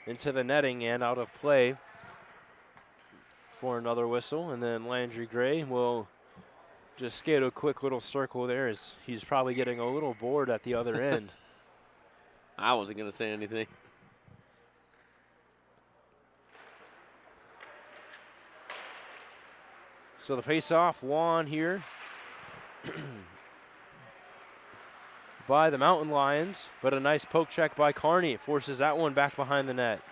Speaker 1: into the netting and out of play for another whistle. And then Landry Gray will just skate a quick little circle there as he's probably getting a little bored at the other end.
Speaker 2: I wasn't going to say anything.
Speaker 1: So the face-off won here by the Mountain Lions, but a nice poke check by Kearney forces that one back behind the net.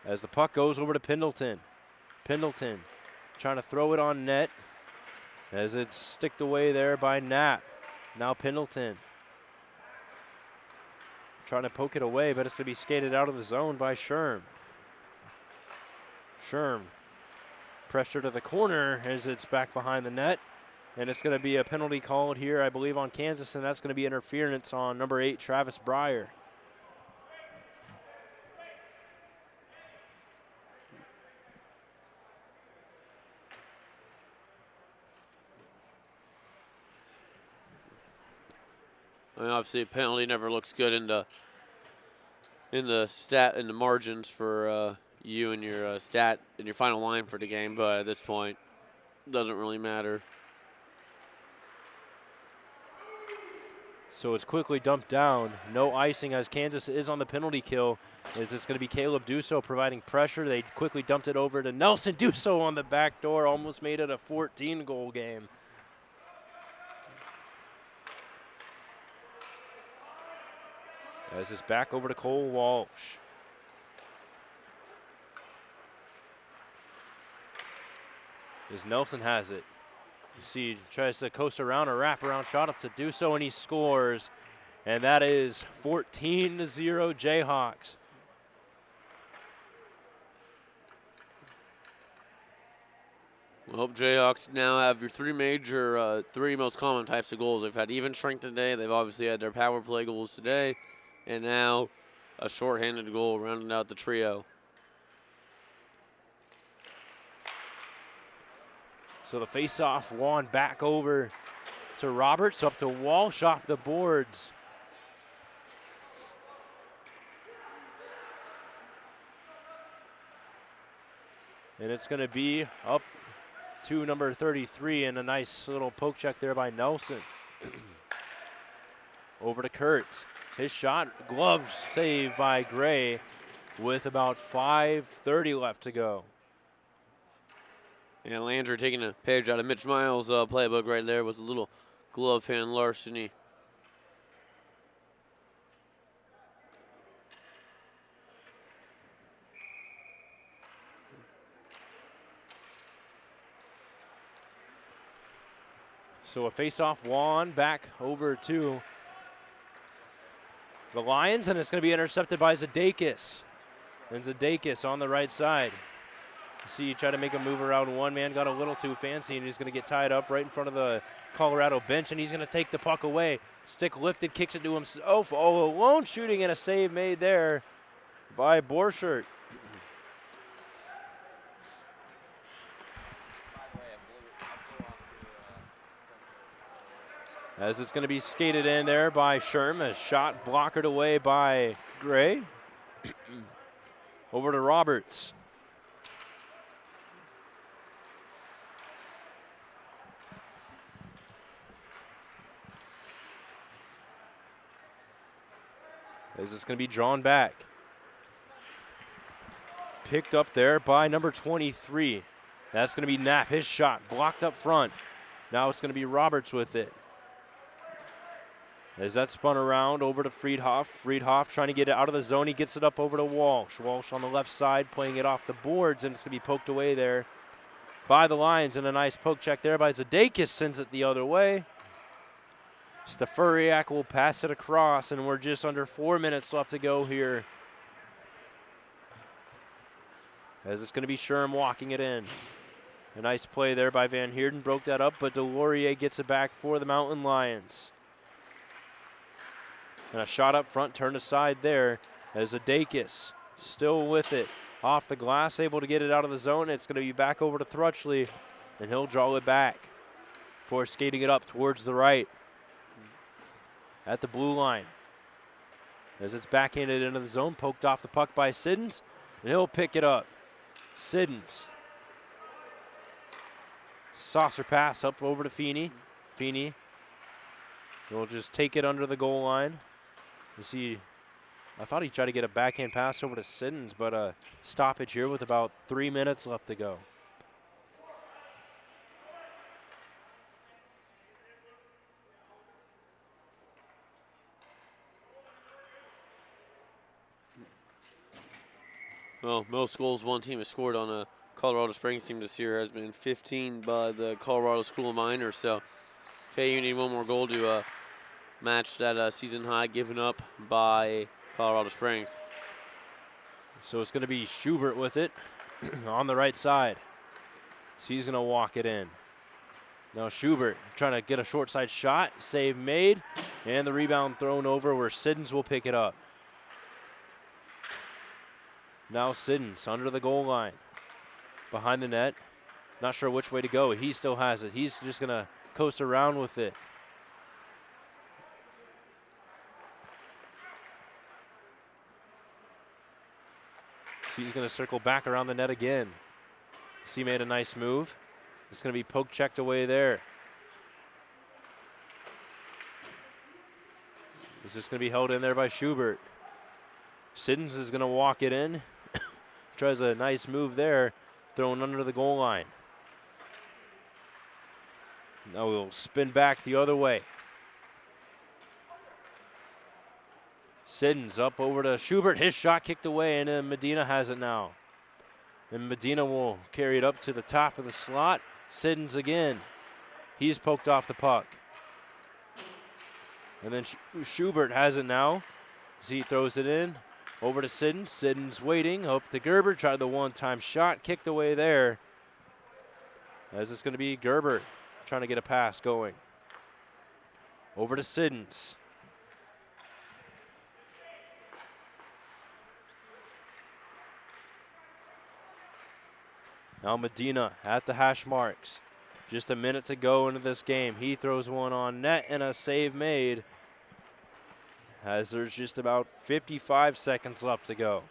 Speaker 1: As the puck goes over to Pendleton. Pendleton trying to throw it on net as it's sticked away there by Knapp. Now Pendleton trying to poke it away, but it's going to be skated out of the zone by Sherm. Sherm, pressure to the corner as it's back behind the net. And it's going to be a penalty called here, I believe, on Kansas, and that's going to be interference on number 8, Travis Breyer.
Speaker 2: I mean, obviously, a penalty never looks good in the margins for you and your stat in your final line for the game, but at this point, it doesn't really matter.
Speaker 1: So it's quickly dumped down. No icing as Kansas is on the penalty kill. As it's going to be Caleb Dusso providing pressure. They quickly dumped it over to Nelson Dusso on the back door. Almost made it a 14-goal game. As it's back over to Cole Walsh. As Nelson has it. You see, he tries to coast around a wraparound shot up to Dusso, and he scores. And that is 14-0 Jayhawks.
Speaker 2: Well, Jayhawks now have your three most common types of goals. They've had even strength today. They've obviously had their power play goals today. And now a shorthanded goal rounding out the trio.
Speaker 1: So the face-off won back over to Roberts, up to Walsh off the boards. And it's going to be up to number 33, and a nice little poke check there by Nelson. Over to Kurtz. His shot, glove save by Gray with about 5:30 left to go.
Speaker 2: And Landry taking a page out of Mitch Miles' playbook right there with a little glove hand larceny.
Speaker 1: So a face-off won back over to the Lions, and it's going to be intercepted by Zadakis. And Zadakis on the right side. See, you try to make a move around one man, got a little too fancy, and he's going to get tied up right in front of the Colorado bench, and he's going to take the puck away. Stick lifted, kicks it to himself, all alone, shooting, and a save made there by Borchert. As it's going to be skated in there by Sherm, a shot blockered away by Gray. Over to Roberts. As it's going to be drawn back. Picked up there by number 23. That's going to be Knapp. His shot blocked up front. Now it's going to be Roberts with it. As that spun around over to Friedhoff. Friedhoff trying to get it out of the zone. He gets it up over to Walsh. Walsh on the left side playing it off the boards, and it's going to be poked away there by the Lions. And a nice poke check there by Zadakis, sends it the other way. Stefuriak will pass it across, and we're just under 4 minutes left to go here. As it's going to be Sherm walking it in. A nice play there by Van Heerden. Broke that up, but Delorier gets it back for the Mountain Lions. And a shot up front, turned aside there as Zadakis still with it. Off the glass, able to get it out of the zone. It's going to be back over to Thrutchley, and he'll draw it back before skating it up towards the right at the blue line. As it's backhanded into the zone, poked off the puck by Siddons, and he'll pick it up. Siddons. Saucer pass up over to Feeney. Feeney will just take it under the goal line. You see, I thought he tried to get a backhand pass over to Siddons, but a stoppage here with about 3 minutes left to go.
Speaker 2: Well, most goals one team has scored on a Colorado Springs team this year has been 15 by the Colorado School of Miners. So KU need one more goal to match that season high given up by Colorado Springs.
Speaker 1: So it's going to be Schubert with it on the right side. So he's going to walk it in. Now Schubert trying to get a short side shot. Save made. And the rebound thrown over where Siddons will pick it up. Now Siddons under the goal line. Behind the net. Not sure which way to go. He still has it. He's just going to coast around with it. So he's going to circle back around the net again. So he made a nice move. It's going to be poke checked away there. This is going to be held in there by Schubert. Siddons is going to walk it in. Tries a nice move there. Thrown under the goal line. Now we'll spin back the other way. Siddons up over to Schubert. His shot kicked away, and then Medina has it now. And Medina will carry it up to the top of the slot. Siddons again. He's poked off the puck. And then Schubert has it now. As he throws it in. Over to Siddons. Siddons waiting. Up to Gerber. Tried the one-time shot. Kicked away there. As it's going to be Gerber trying to get a pass going. Over to Siddons. Now Medina at the hash marks. Just a minute to go into this game. He throws one on net and a save made. As there's just about 55 seconds left to go.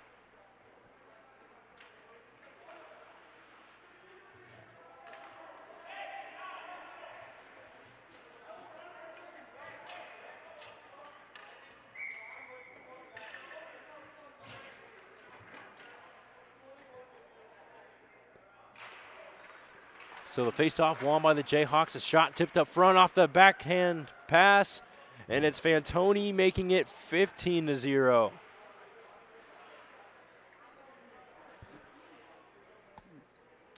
Speaker 1: So the face-off won by the Jayhawks. A shot tipped up front off the backhand pass. And it's Fantoni making it 15-0.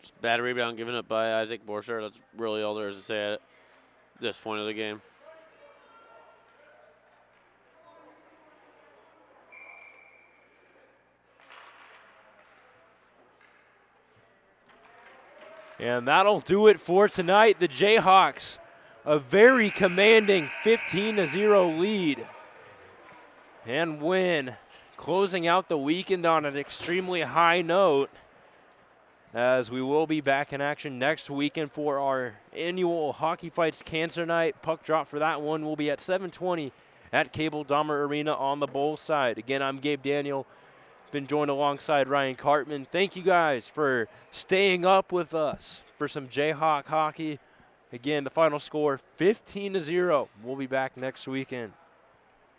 Speaker 2: Just bad rebound given up by Isaac Borchert. That's really all there is to say at it. this point of the game.
Speaker 1: And that'll do it for tonight. The Jayhawks, a very commanding 15-0 lead. And win, closing out the weekend on an extremely high note, as we will be back in action next weekend for our annual Hockey Fights Cancer Night. Puck drop for that one will be at 7:20 at Cable Dahmer Arena on the Bowl side. Again, I'm Gabe Daniel. Been joined alongside Ryan Cartman. Thank you guys for staying up with us for some Jayhawk hockey. Again, the final score 15-0. We'll be back next weekend.